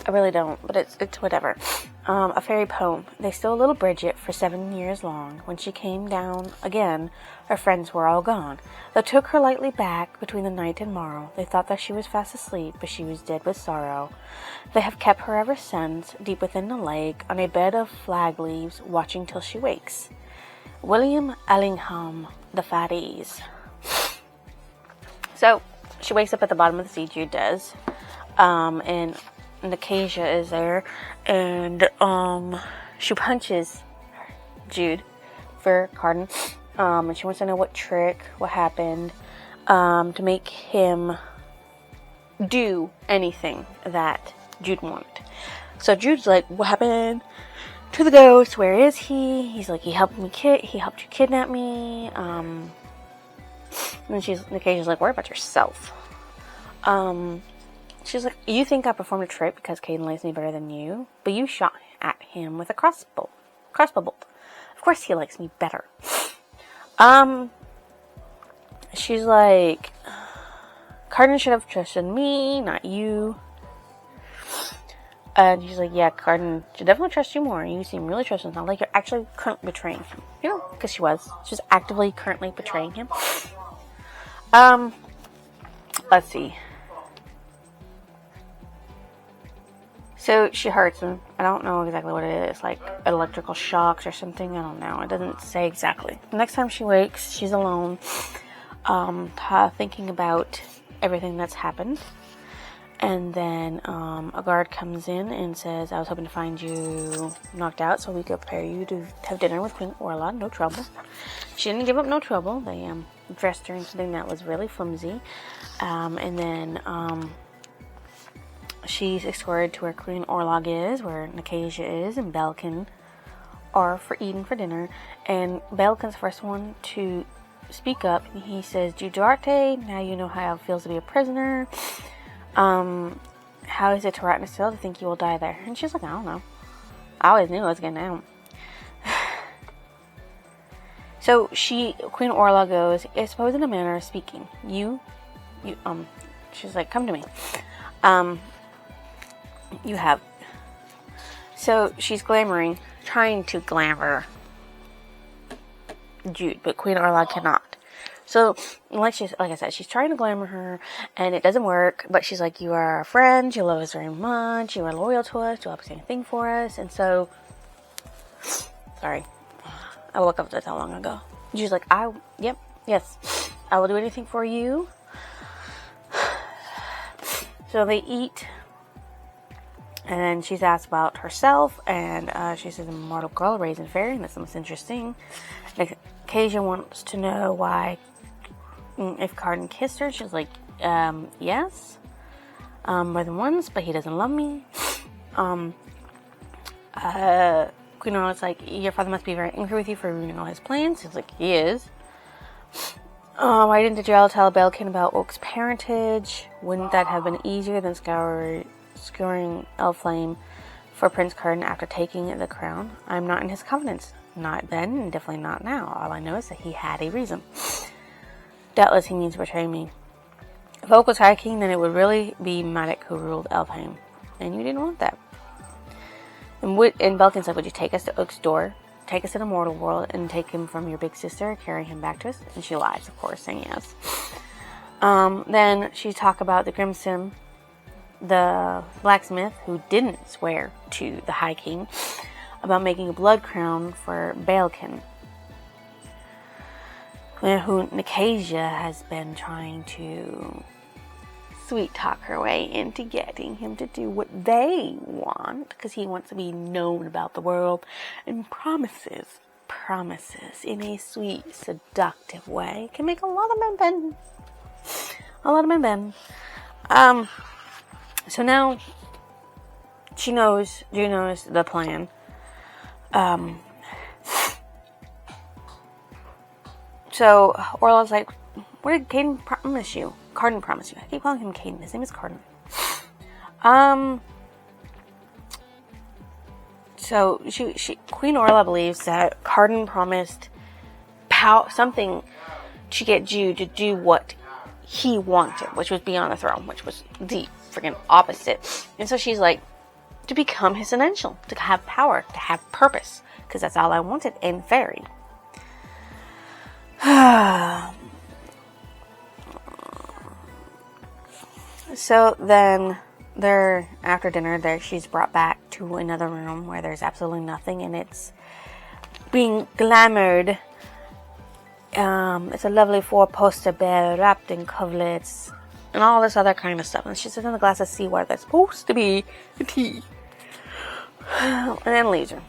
Speaker 1: I really don't, but it's whatever. A fairy poem. They stole little Bridget for 7 years long. When she came down again, her friends were all gone. They took her lightly back between the night and morrow. They thought that she was fast asleep, but she was dead with sorrow. They have kept her ever since, deep within the lake, on a bed of flag leaves, watching till she wakes. William Ellingham, the Fatties. So, she wakes up at the bottom of the sea, Jude does. And Nacasia is there, and she punches Jude for Carden, and she wants to know what happened, to make him do anything that Jude wanted. So Jude's like, what happened to the ghost? Where is he? He's like, he helped you kidnap me. And then Nacasia's like, worry about yourself. She's like, you think I performed a trick because Caden likes me better than you? But you shot at him with a crossbow bolt. Of course he likes me better. She's like, Carden should have trusted me, not you. And she's like, yeah, Carden should definitely trust you more. You seem really trusting. It's not like you're actually currently betraying him. You know, because she was. She's actively currently betraying him. Let's see. So she hurts him. I don't know exactly what it is, like electrical shocks or something. I don't know. It doesn't say exactly. The next time she wakes, she's alone, thinking about everything that's happened. And then a guard comes in and says, I was hoping to find you knocked out so we could prepare you to have dinner with Queen Orla. No trouble. She didn't give up no trouble. They dressed her in something that was really flimsy. And then she's escorted to where Queen Orlog is, where Nacasia is, and Belkin are for eating for dinner. And Belkin's the first one to speak up. He says, Duarte, now you know how it feels to be a prisoner. How is it to rot in a cell to think you will die there? And she's like, I don't know. I always knew I was getting out. So Queen Orla goes, I suppose in a manner of speaking, she's like, come to me. You have. So she's trying to glamour Jude, but Queen Orla cannot. So, like I said, she's trying to glamour her, and it doesn't work, but she's like, you are our friend, you love us very much, you are loyal to us, you'll always do anything for us, and so, sorry, I woke up that long ago. She's like, yes, I will do anything for you. So they eat, and then she's asked about herself, and she says, I'm a mortal girl raised in fairy, and that's the most interesting. Acacia wants to know why, if Carden kissed her. She's like, yes, more than once, but he doesn't love me. Queen Orla's like, your father must be very angry with you for ruining all his plans. He's like, he is. Why didn't Adriel tell Belkin about Oak's parentage? Wouldn't that have been easier than scouring Elflame for Prince Carden after taking the crown? I'm not in his covenants. Not then, and definitely not now. All I know is that he had a reason. Doubtless he means to betray me. If Oak was High King, then it would really be Maddox who ruled Elfheim. And you didn't want that. And Belkin's like, would you take us to Oak's door? Take us to the mortal world and take him from your big sister, carry him back to us? And she lies, of course, saying yes. Then she talked about the Grimsim, the blacksmith, who didn't swear to the High King, about making a blood crown for Belkin, who Nicasia has been trying to sweet talk her way into getting him to do what they want, because he wants to be known about the world, and promises in a sweet, seductive way can make a lot of men bend. So now Jude knows the plan. So Orla's like, what did Carden promise you? I keep calling him Caden. His name is Carden. So Queen Orla believes that Carden promised something to get Jude to do what he wanted, which was be on the throne, which was the freaking opposite. And so she's like, to become his essential, to have power, to have purpose, because that's all I wanted in fairy. So then after dinner, she's brought back to another room where there's absolutely nothing, and it's being glamoured. It's a lovely 4-poster bed wrapped in coverlets and all this other kind of stuff. And she sits in a glass of seawater that's supposed to be tea. And then leaves her.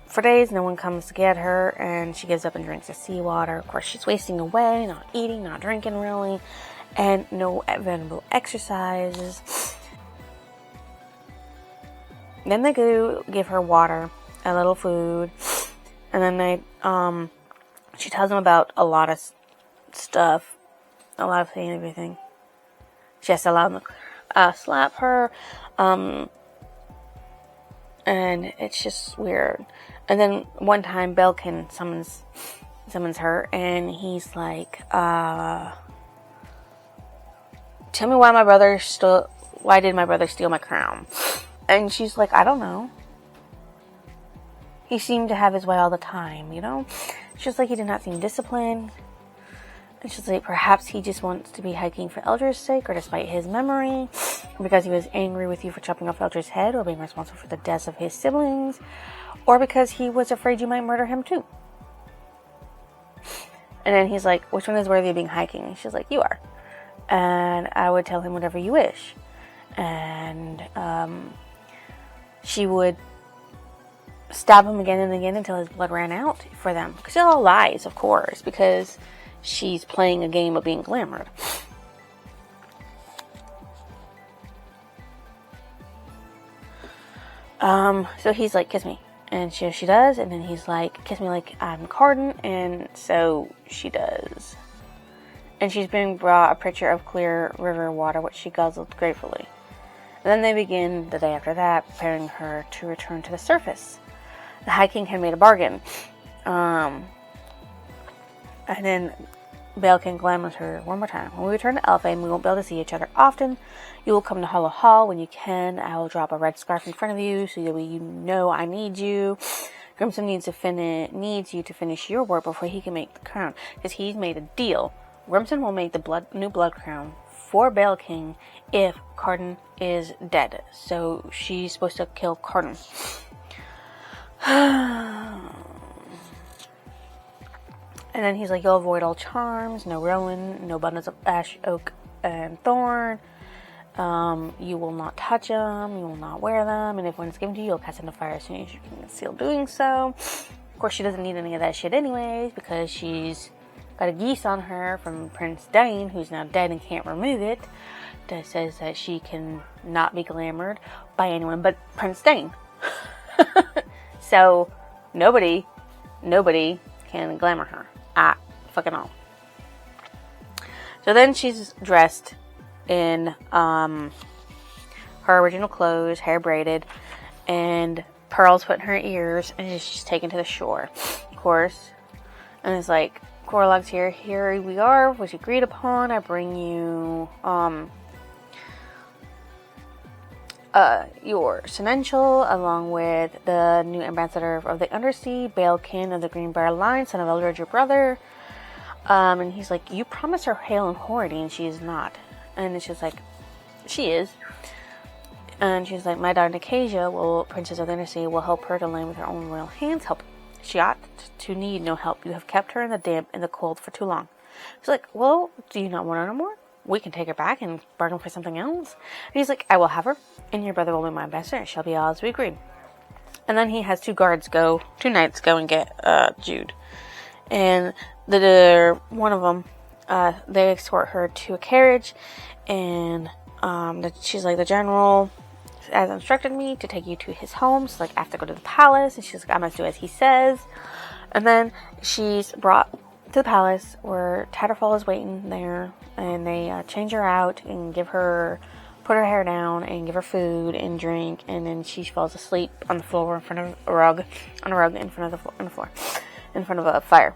Speaker 1: For days, no one comes to get her, and she gives up and drinks the seawater. Of course, she's wasting away, not eating, not drinking really, and no available exercises. Then they go give her water, a little food, and then she tells them about a lot of stuff, a lot of everything. She has to allow them to slap her, and it's just weird. And then one time Belkin summons her, and he's like, tell me why did my brother steal my crown? And she's like, I don't know. He seemed to have his way all the time, you know? She's like, he did not seem disciplined. And she's like, perhaps he just wants to be High King for Eldr's sake, or despite his memory, because he was angry with you for chopping off Eldr's head, or being responsible for the deaths of his siblings, or because he was afraid you might murder him too. And then he's like, which one is worthy of being High King? And she's like, you are. And I would tell him whatever you wish. And she would stab him again and again until his blood ran out for them. Because it all lies, of course, because she's playing a game of being glamoured. So he's like, kiss me. And she does. And then he's like, kiss me like I'm Carden. And so she does. And she's being brought a pitcher of clear river water, which she guzzled gratefully. And then they begin, the day after that, preparing her to return to the surface. the High King had made a bargain. And then Bale King glamours her one more time. When we return to Elfane, we won't be able to see each other often. You will come to Hollow Hall when you can. I will drop a red scarf in front of you so that you know I need you. Grimson needs you to finish your work before he can make the crown, because he's made a deal. Grimson will make the new blood crown for Bale King if Carden is dead. So she's supposed to kill Carden. And then he's like, you'll avoid all charms, no rowan, no bundles of ash, oak, and thorn. You will not touch them, you will not wear them, and if one's given to you, you'll cast into fire as soon as you can conceal doing so. Of course, she doesn't need any of that shit anyways, because she's got a geese on her from Prince Dane, who's now dead and can't remove it, that says that she can not be glamored by anyone but Prince Dane. So, nobody can glamour her. Fucking all. So then she's dressed in her original clothes, hair braided, and pearls put in her ears, and she's taken to the shore, of course. And it's like, Corlog's here we are, was agreed upon. I bring you your Senential, along with the new ambassador of the Undersea, Balekin of the Greenbrier line, son of Eldred, your brother. And he's like, you promised her hail and hoarding, and she is not. And it's just like, she is. And she's like, my daughter Nicasia, Princess of the Undersea, will help her to land with her own royal hands. She ought to need no help. You have kept her in the damp and the cold for too long. She's like, well, do you not want her no more? We can take her back and bargain for something else. And he's like, I will have her, and your brother will be my ambassador. It shall be all as we agreed. And then he has two knights go and get Jude. And one of them, they escort her to a carriage, and she's like, the general has instructed me to take you to his home. So like, I have to go to the palace, and she's like, I must do as he says. And then she's brought to the palace where Tatterfall is waiting there, and they change her out and put her hair down and give her food and drink, and then she falls asleep on the floor in front of a rug in front of a fire.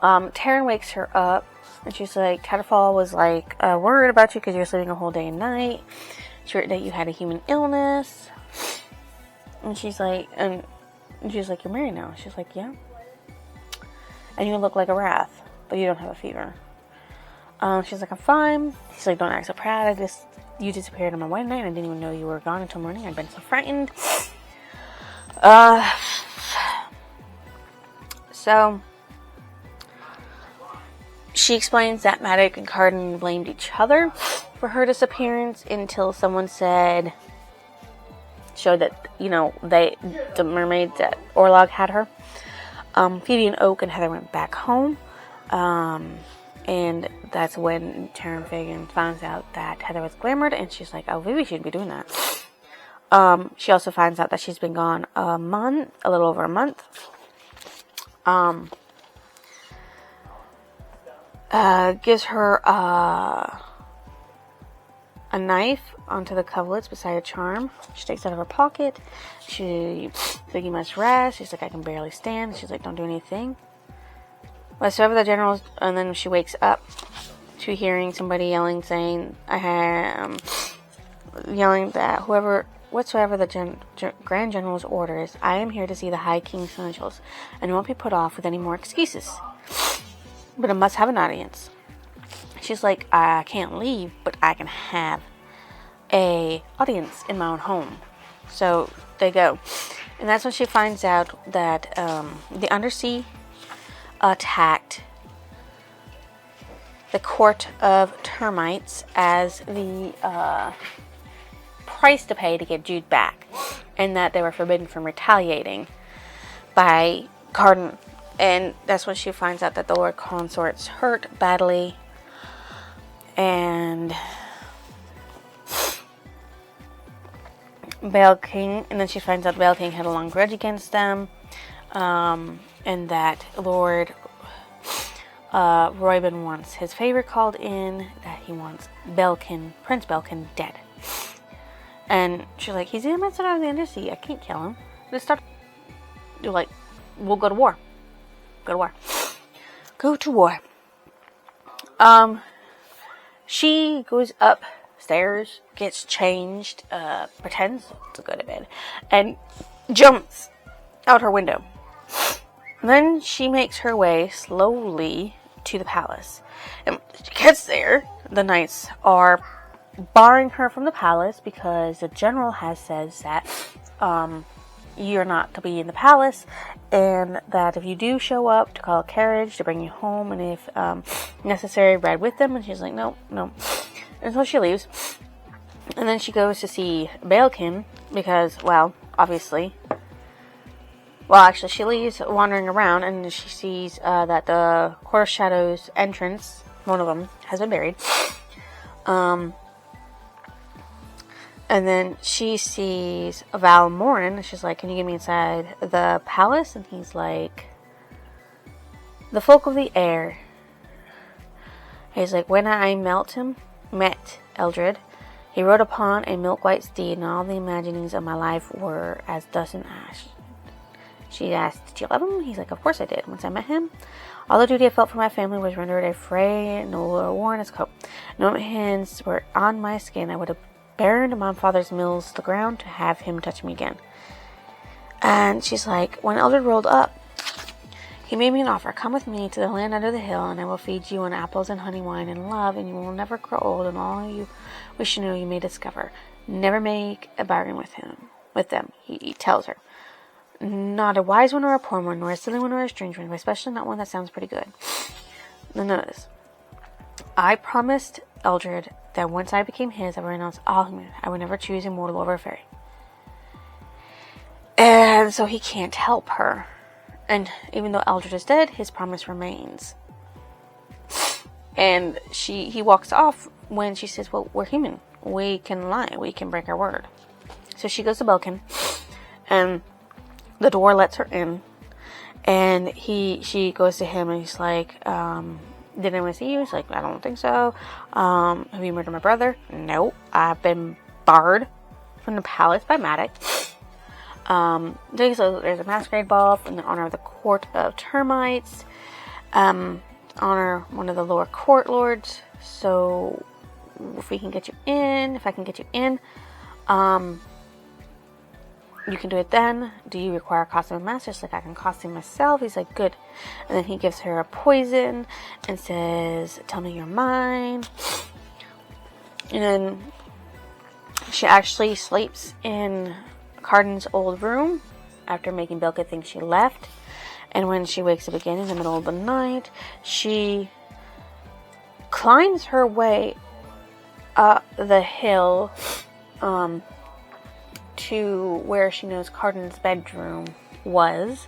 Speaker 1: Taryn wakes her up, and she's like, Tatterfall was like worried about you because you're sleeping a whole day and night. She heard that you had a human illness, and she's like, you're married now. She's like, yeah. And you look like a wrath, but you don't have a fever. She's like, I'm fine. She's like, don't act so proud. You disappeared on my wedding night, and I didn't even know you were gone until morning. I'd been so frightened. So she explains that Maddox and Carden blamed each other for her disappearance until someone showed that, the mermaids that Orlog had her. Phoebe and Oak and Heather went back home. And that's when Taryn Fagan finds out that Heather was glamoured, and she's like, oh, maybe we shouldn't be doing that. She also finds out that she's been gone a little over a month. Gives her a knife onto the coverlets beside a charm. She takes it out of her pocket. She's like, you must rest. She's like, I can barely stand. She's like, don't do anything. Whatsoever the generals, and then she wakes up to hearing somebody yelling, saying, yelling that whatsoever the Grand General's orders, I am here to see the High King's Essentials, and won't be put off with any more excuses. But I must have an audience. She's like, I can't leave, but I can have a audience in my own home. So they go. And that's when she finds out that the Undersea attacked the court of termites as the price to pay to get Jude back, and that they were forbidden from retaliating by Carden. And that's when she finds out that the Lord Consort's hurt badly, and Bale King, and then she finds out Bale King had a long grudge against them, and that Lord Royben wants his favor called in, that he wants Prince Belkin dead. And she's like, he's the ambassador of the Undersea, I can't kill him. You're like, we'll go to war. Go to war. Go to war. She goes upstairs, gets changed, pretends to go to bed, and jumps out her window. And then she makes her way slowly to the palace. And when she gets there, the knights are barring her from the palace because the general has said that you're not to be in the palace, and that if you do show up, to call a carriage to bring you home, and if necessary, ride with them. And she's like, no. And so she leaves. And then she goes to see Balekin because, well, obviously. Well, actually, she leaves wandering around, and she sees that the Court of Shadows entrance, one of them, has been buried. And then she sees Valmorin, and she's like, can you get me inside the palace? And he's like, the folk of the air. He's like, when I met Eldred, he rode upon a milk-white steed, and all the imaginings of my life were as dust and ash. She asked, did you love him? He's like, of course I did. Once I met him, all the duty I felt for my family was rendered a fray, no longer worn his coat. No my hands were on my skin, I would have burned my father's mills to the ground to have him touch me again. And she's like, when Eldred rolled up, he made me an offer. Come with me to the land under the hill, and I will feed you on apples and honey wine and love, and you will never grow old, and all you wish to know you may discover. Never make a bargain with them, he tells her. Not a wise one or a poor one, nor a silly one or a strange one, but especially not one that sounds pretty good. Now notice, I promised Eldred that once I became his, I would renounce all human. I would never choose a mortal over a fairy. And so he can't help her. And even though Eldred is dead, his promise remains. And he walks off when she says, well, we're human. We can lie. We can break our word. So she goes to Belkin, and the door lets her in. And she goes to him, and he's like, did anyone see you? He's like, I don't think so. Have you murdered my brother? No. I've been barred from the palace by Matic. So there's a masquerade ball in the honor of the Court of Termites. Honor one of the lower court lords. So if I can get you in, you can do it then. Do you require a costume of master? She's like, I can costume myself. He's like, good. And then he gives her a poison and says, tell me you're mine. And then she actually sleeps in Cardin's old room after making Belka think she left. And when she wakes up again in the middle of the night, she climbs her way up the hill to where she knows Cardin's bedroom was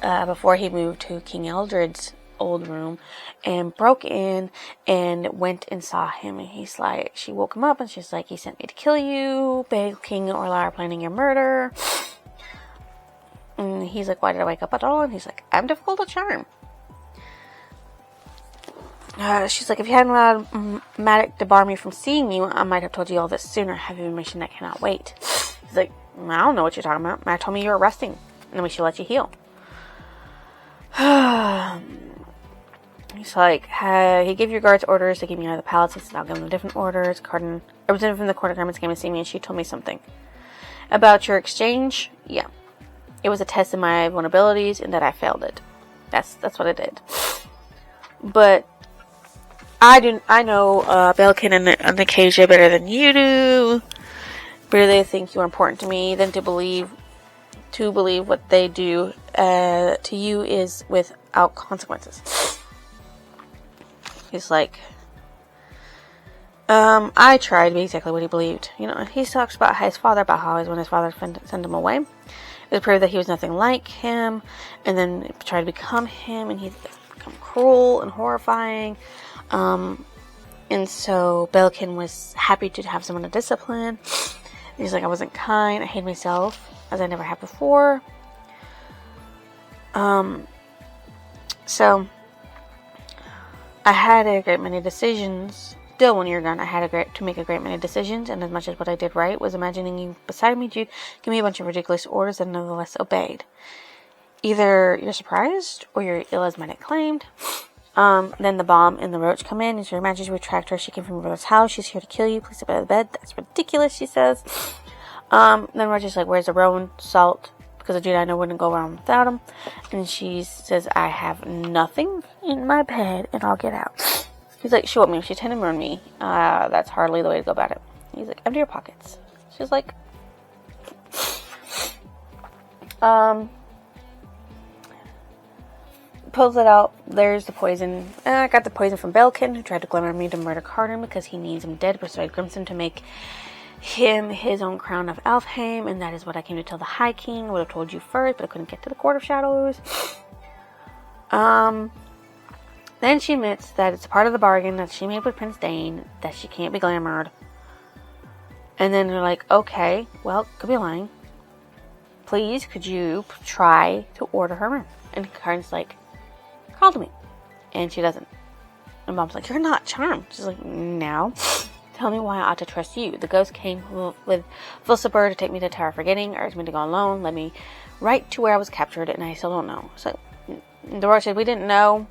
Speaker 1: before he moved to King Eldred's old room, and broke in and went and saw him. And he's like, she woke him up and she's like, he sent me to kill you. Big King Orla are planning your murder. And he's like, why did I wake up at all? And he's like, I'm difficult to charm. She's like, if you hadn't allowed Matic to bar me from seeing you, I might have told you all this sooner. Have information that cannot wait. He's like, I don't know what you're talking about. Matt told me you were resting, and then we should let you heal. He's like, he gave your guards orders to keep me out of the palace. He said, I'll give them different orders. Cardin, a representative from the Court of Garments came to see me, and she told me something. About your exchange? Yeah. It was a test of my vulnerabilities, and that I failed it. That's what I did. But I know Belkin and Acacia better than you do. Really think you're important to me than to believe what they do to you is without consequences. He's like, I tried to be exactly what he believed. You know, he talks about his father, about how when his father sent him away, it was proved that he was nothing like him, and then tried to become him, and he's become cruel and horrifying. And so Belkin was happy to have someone to discipline. He's like, I wasn't kind. I hated myself as I never had before. So I had a great many decisions. Still, when you're gone, I had to make a great many decisions, and as much as what I did right was imagining you beside me, Jude, give me a bunch of ridiculous orders that I nevertheless obeyed. Either you're surprised or you're ill as medic claimed. Then the bomb and the roach come in. Is your Majesty retract her? She came from your brother's house. She's here to kill you. Please step out of the bed. That's ridiculous, she says. Then Roach is like, where's the Rowan salt? Because the dude I know wouldn't go around without him. And she says, I have nothing in my bed and I'll get out. He's like, she won't me. She's trying to murder me. That's hardly the way to go about it. He's like, empty your pockets. She's like, pulls it out. There's the poison. I got the poison from Belkin, who tried to glamour me to murder Carden because he needs him dead. Persuade Grimson to make him his own crown of Elfheim, and that is what I came to tell the High King. I would have told you first, but I couldn't get to the Court of Shadows. Then she admits that it's part of the bargain that she made with Prince Dane, that she can't be glamored. And then they're like, okay, well, could be lying. Please, could you try to order her in? And Carden's like, call to me. And she doesn't. And Mom's like, you're not charmed. She's like, now, tell me why I ought to trust you. The ghost came with Vulsibur to take me to Tower of Forgetting, urged me to go alone, led me right to where I was captured, and I still don't know. So, the Roach said, we didn't know.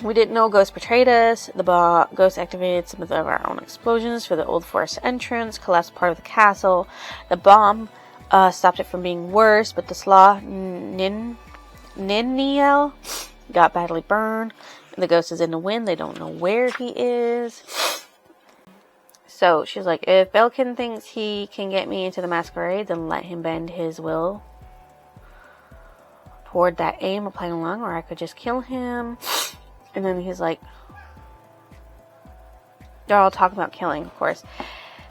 Speaker 1: We didn't know Ghost betrayed us. The Ghost activated some of our own explosions for the old forest entrance, collapsed part of the castle. The bomb stopped it from being worse, but the Slaw Niniel got badly burned. The Ghost is in the wind. They don't know where he is. So she's like, if Belkin thinks he can get me into the masquerade, then let him bend his will toward that aim of playing along, or I could just kill him. And then he's like, they're all talking about killing, of course.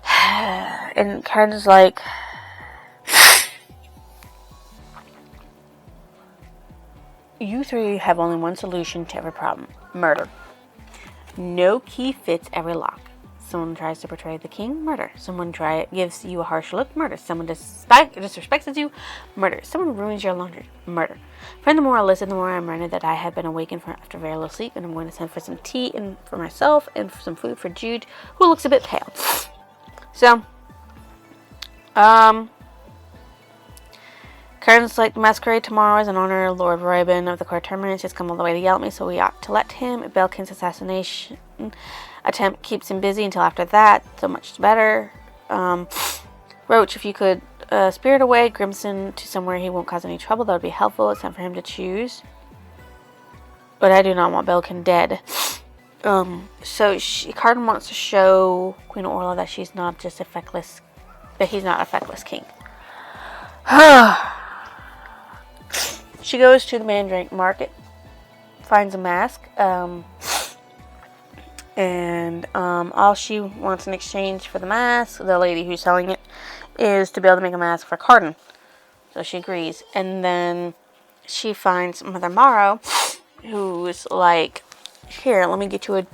Speaker 1: And Carden's like, you three have only one solution to every problem. Murder. No key fits every lock. Someone tries to betray the king, murder. Someone gives you a harsh look, murder. Someone disrespects you, murder. Someone ruins your laundry, murder. Friend, the more I listen, the more I'm reminded that I have been awakened after very little sleep, and I'm going to send for some tea and for myself and for some food for Jude, who looks a bit pale. So, Carden's like, masquerade tomorrow is in honor of Lord Royben of the Court Terminus. He's come all the way to yell at me, so we ought to let him. If Belkin's assassination attempt keeps him busy until after that, so much better. Roach, if you could spirit away Grimson to somewhere he won't cause any trouble, that would be helpful. It's time for him to choose. But I do not want Belkin dead. So Carden wants to show Queen Orla that she's not just that he's not a feckless king. She goes to the Mandrake Market, finds a mask, and all she wants in exchange for the mask, the lady who's selling it, is to be able to make a mask for Carden. So she agrees. And then she finds Mother Morrow, who's like, here, let me get you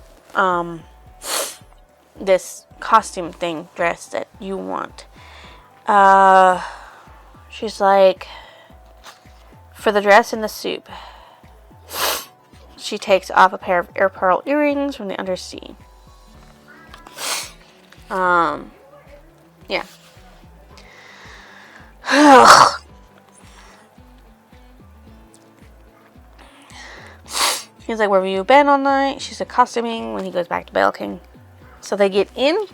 Speaker 1: this costume thing, dress that you want. She's like, for the dress and the soup. She takes off a pair of air pearl earrings from the undersea. Yeah. He's like, where have you been all night? She said, costuming when he goes back to Belkin. So they get in.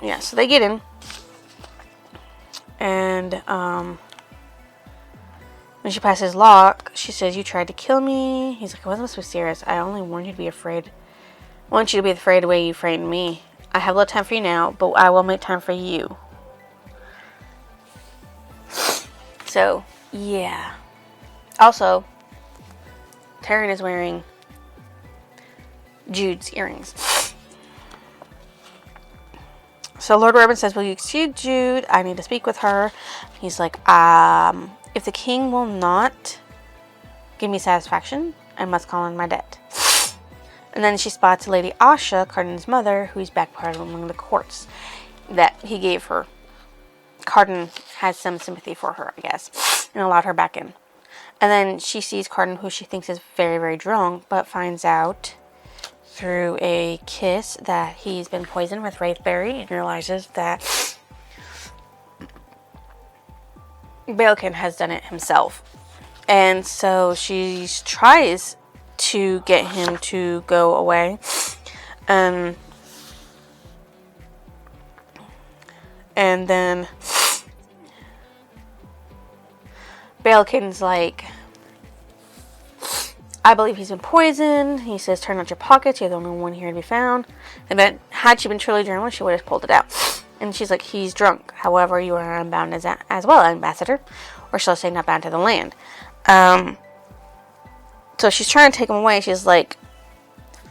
Speaker 1: Yeah, so they get in. And when she passes Locke, she says, you tried to kill me. He's like, I wasn't supposed to be serious. I only warned you to be afraid. I want you to be afraid the way you frightened me. I have little time for you now, but I will make time for you. So, yeah. Also, Taryn is wearing Jude's earrings. So Lord Robin says, will you excuse Jude? I need to speak with her. He's like, if the king will not give me satisfaction, I must call on my debt. And then she spots Lady Asha, Carden's mother, who's back part among the courts that he gave her. Carden has some sympathy for her, I guess, and allowed her back in. And then she sees Carden, who she thinks is very, very drunk, but finds out through a kiss that he's been poisoned with wraithberry and realizes that Balekin has done it himself. And so she tries to get him to go away. And then Balekin's like, I believe he's been poisoned. He says, turn out your pockets. You're the only one here to be found. And then, had she been truly journalist, she would have pulled it out. And she's like, he's drunk. However, you are unbound as well, ambassador. Or shall I say, not bound to the land. So she's trying to take him away. She's like,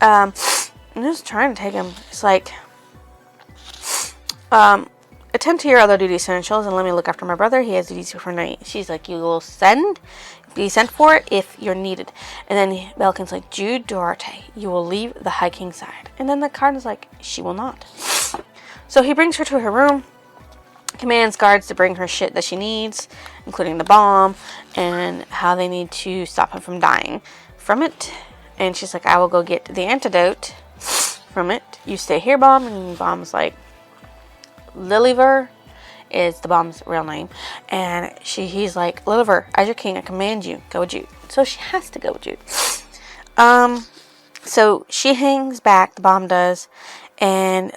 Speaker 1: I'm just trying to take him. It's like, attend to your other duty essentials and let me look after my brother. He has duties for night. She's like, you will be sent for it if you're needed. And then Balekin's like, Jude Duarte, you will leave the High King's side. And then the card is like, she will not. So he brings her to her room, commands guards to bring her shit that she needs, including the bomb, and how they need to stop him from dying from it. And she's like, I will go get the antidote from it. You stay here, Bomb. And Bomb's like, Liliver is the Bomb's real name. And he's like, Liliver, as your king, I command you, go with Jude. So she has to go with Jude. So she hangs back, the Bomb does. And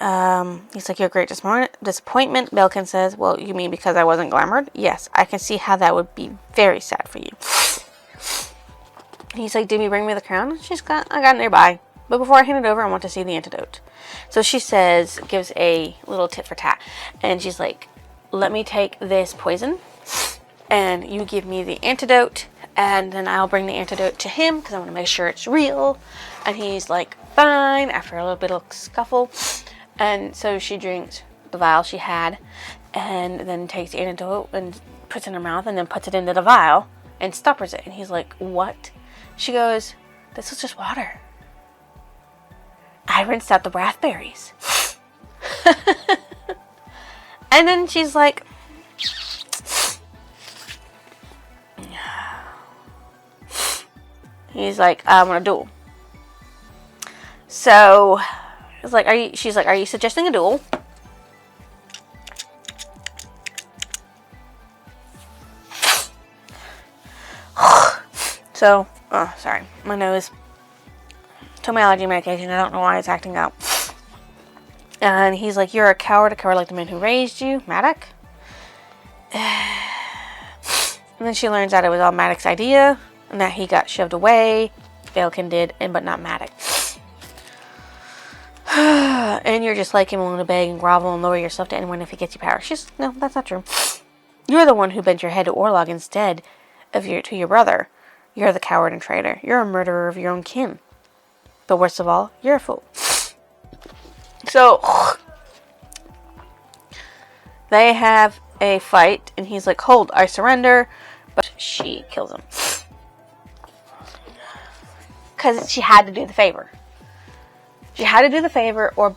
Speaker 1: he's like, you're a great disappointment. Balekin says, well, you mean because I wasn't glamoured? Yes, I can see how that would be very sad for you. He's like, did you bring me the crown? I got it nearby. But before I hand it over, I want to see the antidote. So she says, gives a little tit for tat. And she's like, let me take this poison. And you give me the antidote. And then I'll bring the antidote to him because I want to make sure it's real. And he's like, fine, after a little bit of scuffle. And so she drinks the vial she had. And then takes the antidote and puts it in her mouth. And then puts it into the vial. And stoppers it. And he's like, what? She goes, this was just water. I rinsed out the raspberries. And then she's like, he's like, I want a duel. So it's like, she's like, are you suggesting a duel? So, oh, sorry, my nose. Took my allergy medication. I don't know why it's acting up. And he's like, you're a coward like the man who raised you, Maddox. And then she learns that it was all Maddox's idea, and that he got shoved away. Balekin did, but not Maddox. And you're just like him, willing to beg and grovel and lower yourself to anyone if he gets you power. She's, no, that's not true. You're the one who bent your head to Orlog instead of to your brother. You're the coward and traitor. You're a murderer of your own kin. But worst of all, you're a fool. So, they have a fight, and he's like, hold, I surrender. But she kills him. Because she had to do the favor. She had to do the favor, or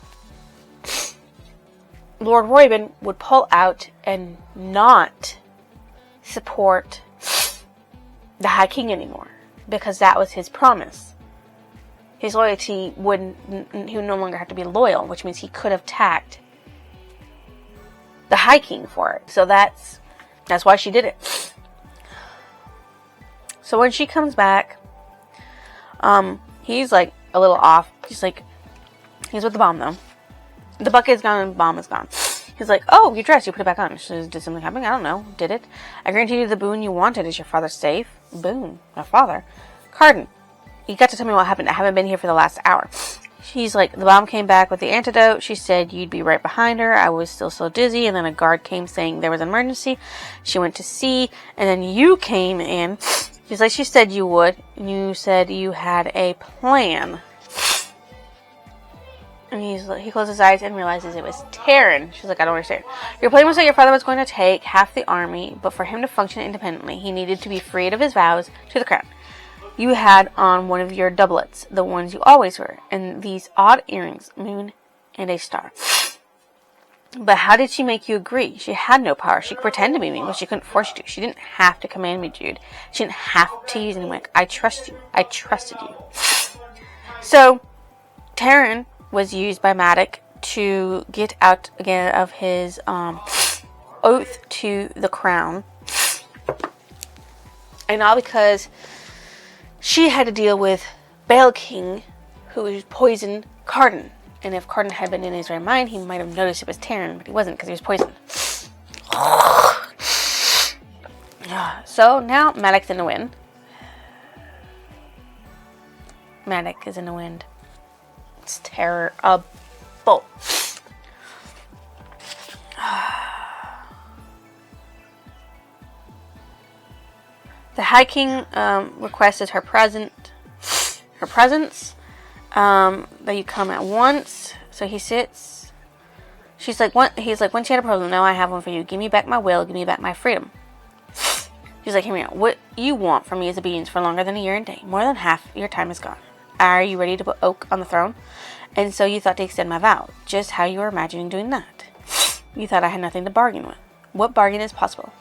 Speaker 1: Lord Royben would pull out and not support the High King anymore. Because that was his promise. His loyalty he would no longer have to be loyal, which means he could have attacked the High King for it. So that's why she did it. So when she comes back, he's like a little off. He's with the bomb though. The bucket's gone and the bomb is gone. He's like, oh, your dress, you put it back on. She says, did something happen? I don't know. Did it? I granted you the boon you wanted. Is your father safe? Boon. My father. Carden, you got to tell me what happened. I haven't been here for the last hour. She's like, the bomb came back with the antidote. She said you'd be right behind her. I was still so dizzy. And then a guard came saying there was an emergency. She went to see. And then you came in. She's like, she said you would. And you said you had a plan. And he closes his eyes and realizes it was Taryn. She's like, I don't understand. Your plan was that your father was going to take half the army, but for him to function independently, he needed to be freed of his vows to the crown. You had on one of your doublets, the ones you always wear, and these odd earrings, moon and a star. But how did she make you agree? She had no power. She could pretend to be me, but she couldn't force you to. She didn't have to command me, Jude. She didn't have to use anyone. I trust you. I trusted you. So Terran was used by Maddox to get out again of his oath to the crown. And all because she had to deal with Bale King, who poisoned Carden. And if Carden had been in his right mind, he might have noticed it was Terran, but he wasn't because he was poisoned. So now Maddox in the wind. Maddox is in the wind. It's terrible. The High King requested her presence. That you come at once. So he sits. He's like, once you had a problem, now I have one for you. Give me back my will. Give me back my freedom. She's like, hear me out. What you want from me is obedience for longer than a year and a day. More than half your time is gone. Are you ready to put Oak on the throne? And so you thought to extend my vow. Just how you were imagining doing that. You thought I had nothing to bargain with. What bargain is possible?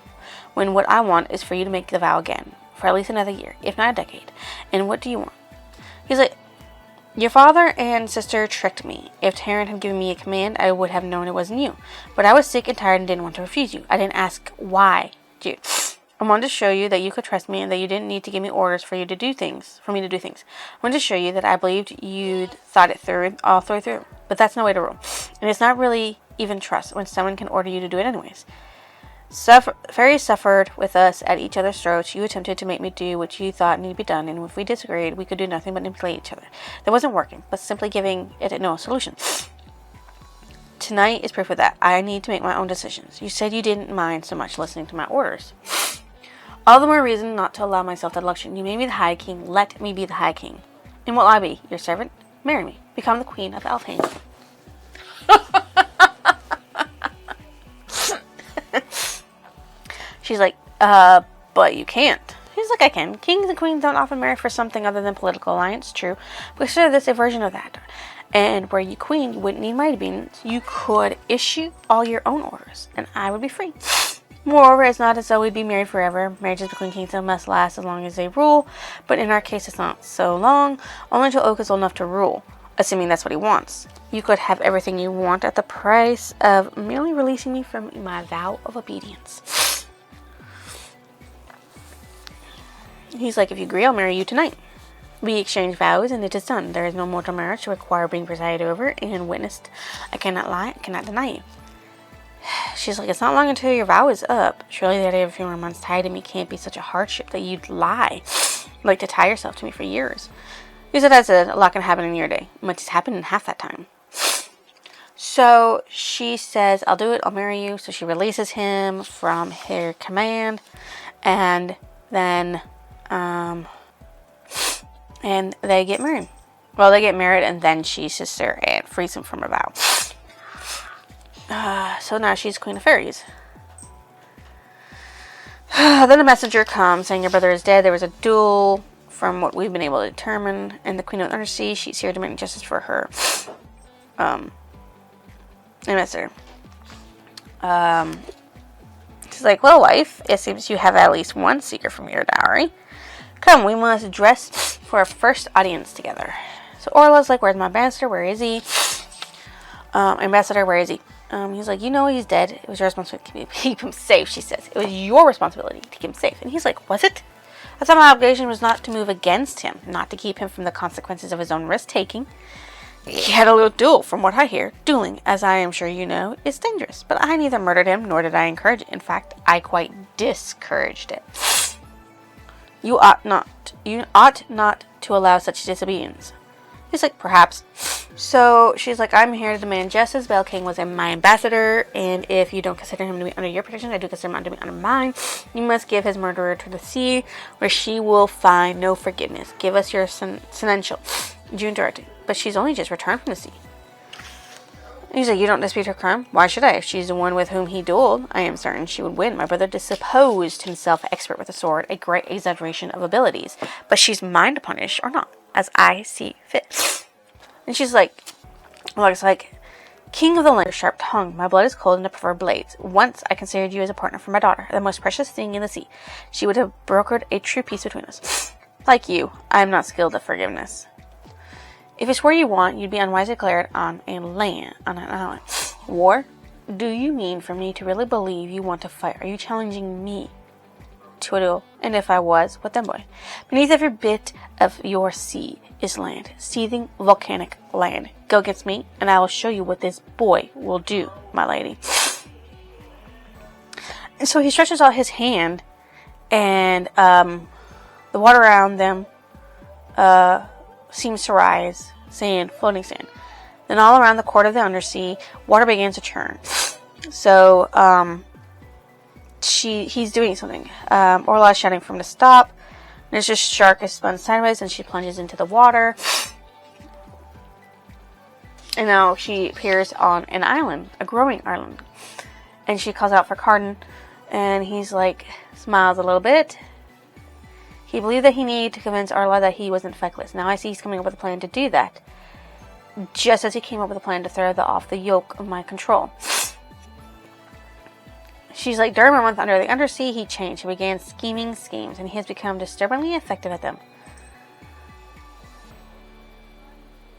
Speaker 1: When what I want is for you to make the vow again. For at least another year, if not a decade. And what do you want? He's like, your father and sister tricked me. If Terran had given me a command, I would have known it wasn't you. But I was sick and tired and didn't want to refuse you. I didn't ask why, dude. I wanted to show you that you could trust me and that you didn't need to give me orders for me to do things. I wanted to show you that I believed you'd thought it through all the way through. But that's no way to rule. And it's not really even trust when someone can order you to do it anyways. Fairies suffered with us at each other's throats. You attempted to make me do what you thought needed to be done, and if we disagreed, we could do nothing but manipulate each other. That wasn't working, but simply giving it no solution. Tonight is proof of that. I need to make my own decisions. You said you didn't mind so much listening to my orders. All the more reason not to allow myself that luxury. You made me the High King. Let me be the High King. And will I be your servant? Marry me. Become the Queen of Elfhame. She's like, but you can't. He's like, I can. Kings and queens don't often marry for something other than political alliance. True. But consider this a version of that. And were you queen, you wouldn't need my obedience. You could issue all your own orders, and I would be free. Moreover, it's not as though we'd be married forever. Marriages between kings must last as long as they rule, but in our case, it's not so long. Only until Oak is old enough to rule, assuming that's what he wants. You could have everything you want at the price of merely releasing me from my vow of obedience. He's like, if you agree, I'll marry you tonight. We exchange vows, and it is done. There is no mortal marriage to require being presided over and witnessed. I cannot lie, I cannot deny you. She's like, it's not long until your vow is up. Surely the idea of a few more months tied to me can't be such a hardship that you'd lie. Like to tie yourself to me for years. He said, a lot can happen in your day. Much has happened in half that time. So she says, I'll do it, I'll marry you. So she releases him from her command. And then, and they get married. Well, they get married, and then she kisses her and frees him from her vow. So now she's Queen of Fairies. Then a messenger comes saying your brother is dead. There was a duel from what we've been able to determine. And the Queen of Undersea, she's here to make justice for her ambassador. She's like, well, wife, it seems you have at least one seeker from your dowry. Come, we must dress for our first audience together. So Orla's like, where's my ambassador? Where is he? Ambassador, where is he? He's like, you know he's dead. It was your responsibility to keep him safe, she says. It was your responsibility to keep him safe. And he's like, was it? I thought my obligation was not to move against him, not to keep him from the consequences of his own risk-taking. He had a little duel, from what I hear. Dueling, as I am sure you know, is dangerous. But I neither murdered him, nor did I encourage it. In fact, I quite discouraged it. You ought not to allow such disobedience. He's like, perhaps. So she's like, I'm here to demand justice. Bale King was my ambassador, and if you don't consider him to be under your protection, I do consider him to be under mine. You must give his murderer to the sea, where she will find no forgiveness. Give us your senential. June directed. But she's only just returned from the sea. He's like, you don't dispute her crime? Why should I? If she's the one with whom he dueled, I am certain she would win. My brother supposed himself expert with a sword, a great exaggeration of abilities. But she's mine to punish, or not, as I see fit. And she's like, looks like, King of the land, sharp tongue. My blood is cold and I prefer blades. Once I considered you as a partner for my daughter, the most precious thing in the sea. She would have brokered a true peace between us. Like you, I am not skilled at forgiveness. If it's where you want, you'd be unwisely declared on an island. War? Do you mean for me to really believe you want to fight? Are you challenging me to a duel? And if I was, what then, boy? Beneath every bit of your sea is land. Seething volcanic land. Go against me, and I will show you what this boy will do, my lady. And so he stretches out his hand, and the water around them seems to rise. Sand, floating sand. Then all around the court of the undersea, water begins to churn. So he's doing something. Orla is shouting for him to stop. And it's just shark is spun sideways, and she plunges into the water. And now she appears on an island, a growing island. And she calls out for Carden. And he's like, smiles a little bit. He believed that he needed to convince Orla that he wasn't feckless. Now I see he's coming up with a plan to do that. Just as he came up with a plan to throw off the yoke of my control. She's like, during a month under the undersea, he changed. He began scheming schemes, and he has become disturbingly effective at them.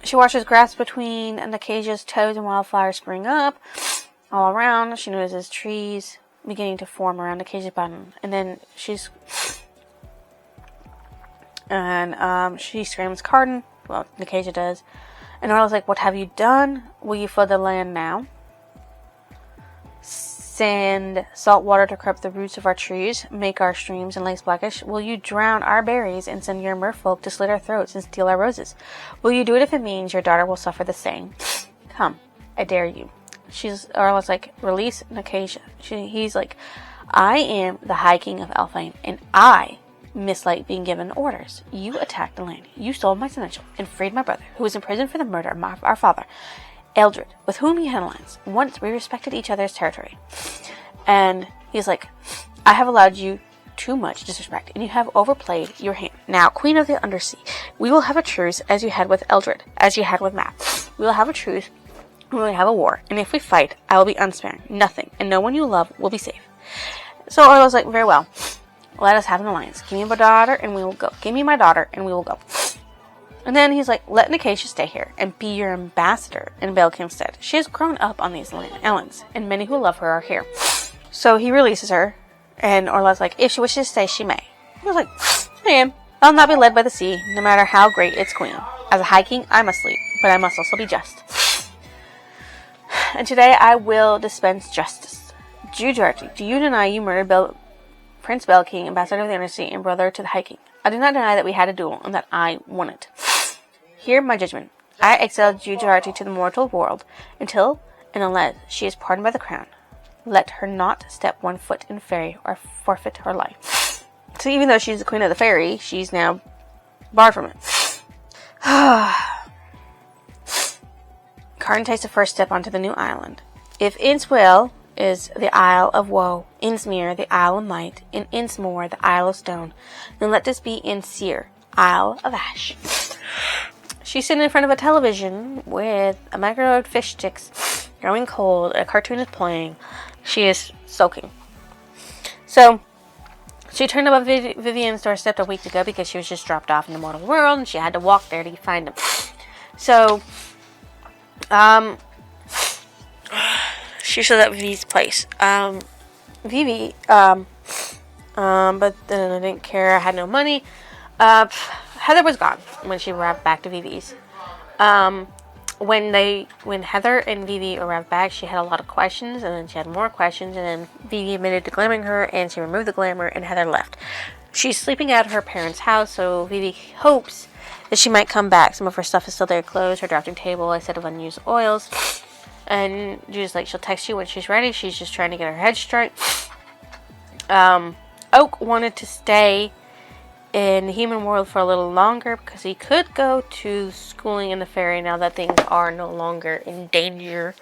Speaker 1: She watches grass between Nakaja's toes and wildflowers spring up all around. She notices trees beginning to form around Nakaja's bottom. And then she screams, Carden. Well, Nakaja does. And Orla's like, what have you done? Will you flood the land now? Send salt water to corrupt the roots of our trees, make our streams and lakes blackish? Will you drown our berries and send your merfolk to slit our throats and steal our roses? Will you do it if it means your daughter will suffer the same? Come, I dare you. Orla's like, release Nakaja. He's like, I am the High King of Elfane, and I mislike being given orders. You attacked the land. You stole my seneschal and freed my brother, who was in prison for the murder of our father, Eldred, with whom you had an alliance. Once we respected each other's territory. And he's like, I have allowed you too much disrespect, and you have overplayed your hand. Now, Queen of the Undersea, we will have a truce as you had with Eldred, as you had with Matt. We will have a truce. We will have a war, and if we fight, I will be unsparing. Nothing, and no one you love will be safe. So Orla's like, very well. Let us have an alliance. Give me my daughter, and we will go. Give me my daughter, and we will go. And then he's like, let Nakaja stay here and be your ambassador in Belkimstead. She has grown up on these islands, and many who love her are here. So he releases her, and Orla's like, if she wishes to stay, she may. He was like, I am. I'll not be led by the sea, no matter how great its queen. As a High King, I must sleep, but I must also be just. And today I will dispense justice. Jujarti, do you deny you murdered Prince Belking, ambassador of the Undersea, and brother to the High King? I do not deny that we had a duel, and that I won it. Hear my judgment. I exiled Jujarti to the mortal world, until and unless she is pardoned by the crown. Let her not step 1 foot in fairy, or forfeit her life. So even though she's the queen of the fairy, she's now barred from it. Carden takes the first step onto the new island. If Innswell is the Isle of Woe, Innsmere the Isle of Might, and Innsmore the Isle of Stone, then let this be Inseer, Isle of Ash. She's sitting in front of a television with a microwave fish sticks, growing cold, a cartoon is playing. She is soaking. So, she turned up at Vivian's doorstep a week ago because she was just dropped off in the mortal world, and she had to walk there to find him. So, she showed up Vivi's place. Vivi, but then I didn't care. I had no money. Heather was gone when she arrived back to Vivi's. When Heather and Vivi arrived back, she had a lot of questions, and then she had more questions, and then Vivi admitted to glamming her, and she removed the glamour, and Heather left. She's sleeping at her parents' house, so Vivi hopes that she might come back. Some of her stuff is still there, clothes, her drafting table, a set of unused oils. And she's like, she'll text you when she's ready. She's just trying to get her head straight. Oak wanted to stay in the human world for a little longer because he could go to schooling in the fairy now that things are no longer in danger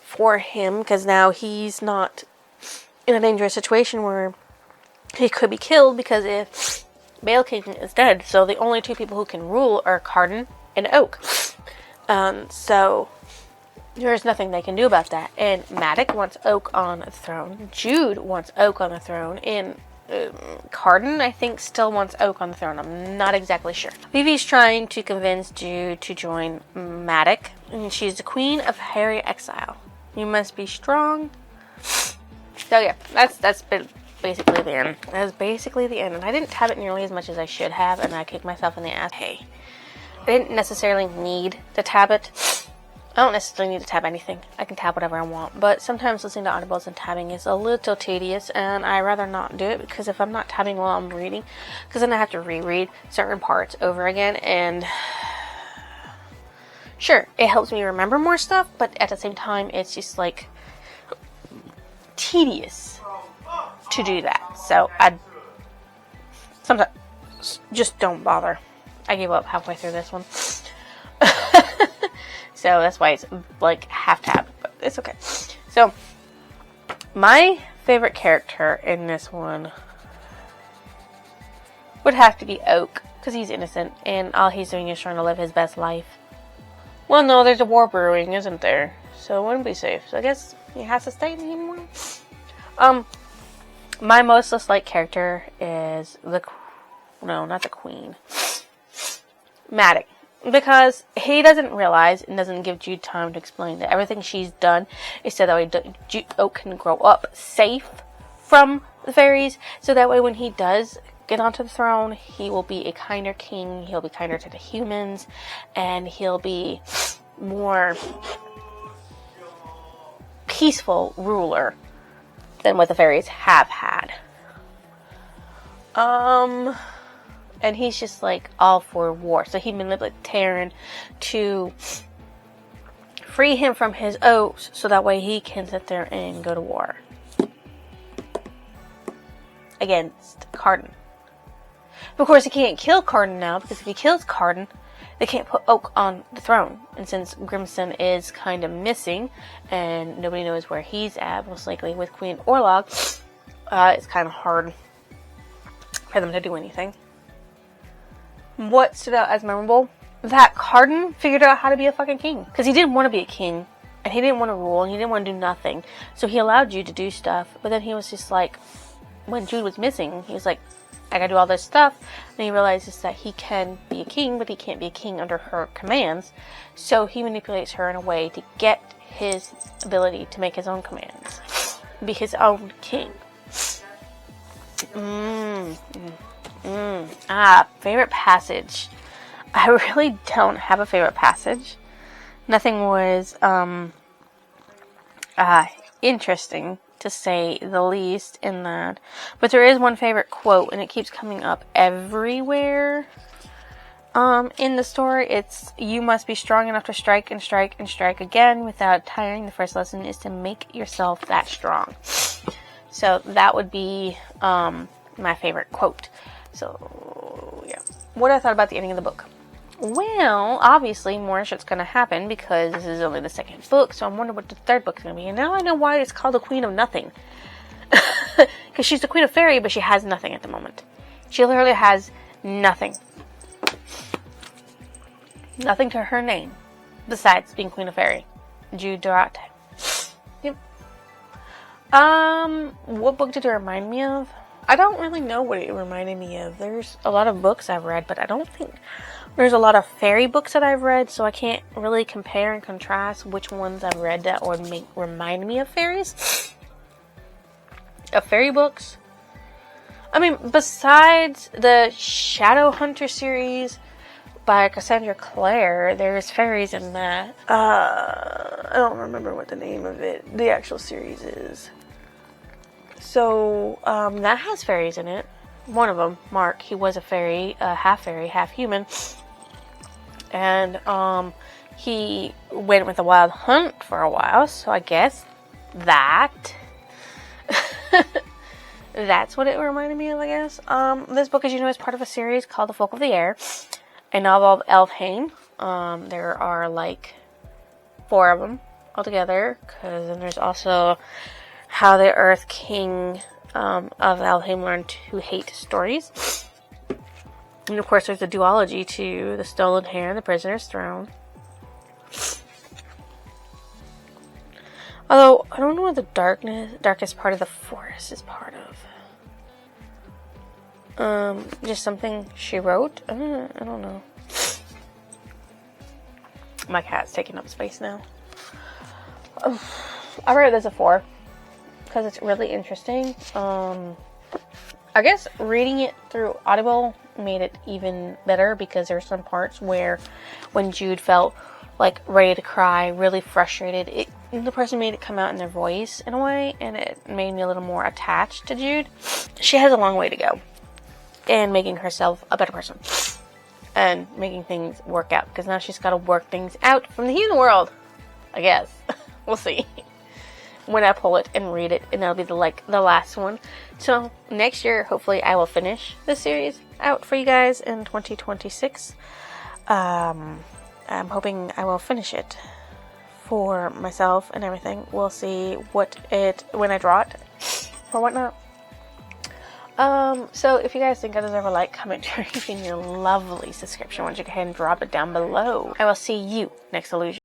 Speaker 1: for him, because now he's not in a dangerous situation where he could be killed, because if Bale King is dead, so the only two people who can rule are Carden and Oak. So there's nothing they can do about that. And Maddox wants Oak on the throne. Jude wants Oak on the throne. And Carden, I think, still wants Oak on the throne. I'm not exactly sure. Vivi's trying to convince Jude to join Maddox, and she's the queen of Harry Exile. You must be strong. So yeah, that's basically the end. That's basically the end. And I didn't tab it nearly as much as I should have, and I kicked myself in the ass. Hey, I didn't necessarily need to tab it. I don't necessarily need to tab anything. I can tab whatever I want. But sometimes listening to audibles and tabbing is a little tedious, and I rather not do it, because if I'm not tabbing while I'm reading, because then I have to reread certain parts over again, and sure, it helps me remember more stuff, but at the same time, it's just like tedious to do that. So I sometimes just don't bother. I gave up halfway through this one. So that's why it's like half tab, but it's okay. So my favorite character in this one would have to be Oak, because he's innocent and all he's doing is trying to live his best life. Well, no, there's a war brewing, isn't there? So it wouldn't be safe. So I guess he has to stay anymore. My most disliked character is not the queen, Maddox. Because he doesn't realize and doesn't give Jude time to explain that everything she's done is so that way Oak can grow up safe from the fairies. So that way when he does get onto the throne, he will be a kinder king, he'll be kinder to the humans, and he'll be more peaceful ruler than what the fairies have had. And he's just like all for war. So he manipulated Taryn to free him from his oaths so that way he can sit there and go to war against Carden. Of course, he can't kill Carden now, because if he kills Carden, they can't put Oak on the throne. And since Grimson is kind of missing and nobody knows where he's at, most likely with Queen Orlog, it's kind of hard for them to do anything. What stood out as memorable? That Carden figured out how to be a fucking king. Because he didn't want to be a king, and he didn't want to rule, and he didn't want to do nothing. So he allowed Jude to do stuff, but then he was just like, when Jude was missing, he was like, I gotta do all this stuff. And he realizes that he can be a king, but he can't be a king under her commands. So he manipulates her in a way to get his ability to make his own commands. Be his own king. Favorite passage. I really don't have a favorite passage. Nothing was interesting, to say the least, in that. But there is one favorite quote, and it keeps coming up everywhere in the story. It's, you must be strong enough to strike and strike and strike again without tiring. The first lesson is to make yourself that strong. So that would be my favorite quote. So, yeah. What I thought about the ending of the book. Well, obviously, more shit's gonna happen, because this is only the second book, so I'm wondering what the third book's gonna be. And now I know why it's called the Queen of Nothing. Because she's the Queen of Fairy, but she has nothing at the moment. She literally has nothing. Nothing to her name, besides being Queen of Fairy. Jude Durate. Yep. What book did it remind me of? I don't really know what it reminded me of. There's a lot of books I've read, but I don't think there's a lot of fairy books that I've read, so I can't really compare and contrast which ones I've read that would remind me of fairies. Of fairy books. I mean, besides the Shadow Hunter series by Cassandra Clare, there's fairies in that. I don't remember what the name of the actual series is. So, that has fairies in it. One of them, Mark, he was a fairy, half, human. And, he went with a wild hunt for a while, so I guess that. That's what it reminded me of, I guess. This book, as you know, is part of a series called The Folk of the Air, a novel of Elfhame. There are, like, 4 of them altogether, because then there's also How the Earth King of Elfhame Learned to Hate Stories. And of course there's a duology to The Stolen Hair and The Prisoner's Throne. Although, I don't know what the darkest part of the forest is part of. Just something she wrote. I don't know. My cat's taking up space now. I rated this a 4 because it's really interesting. I guess reading it through Audible made it even better because there were some parts where when Jude felt like ready to cry, really frustrated, the person made it come out in their voice in a way, and it made me a little more attached to Jude. She has a long way to go in making herself a better person and making things work out, because now she's got to work things out from the human world, I guess. We'll see when I pull it and read it, and that'll be the last one. So next year, hopefully, I will finish this series out for you guys in 2026. I'm hoping I will finish it for myself and everything. We'll see when I draw it or whatnot. So if you guys think I deserve a like, comment, or even your lovely subscription, why don't you go ahead and drop it down below. I will see you next illusion.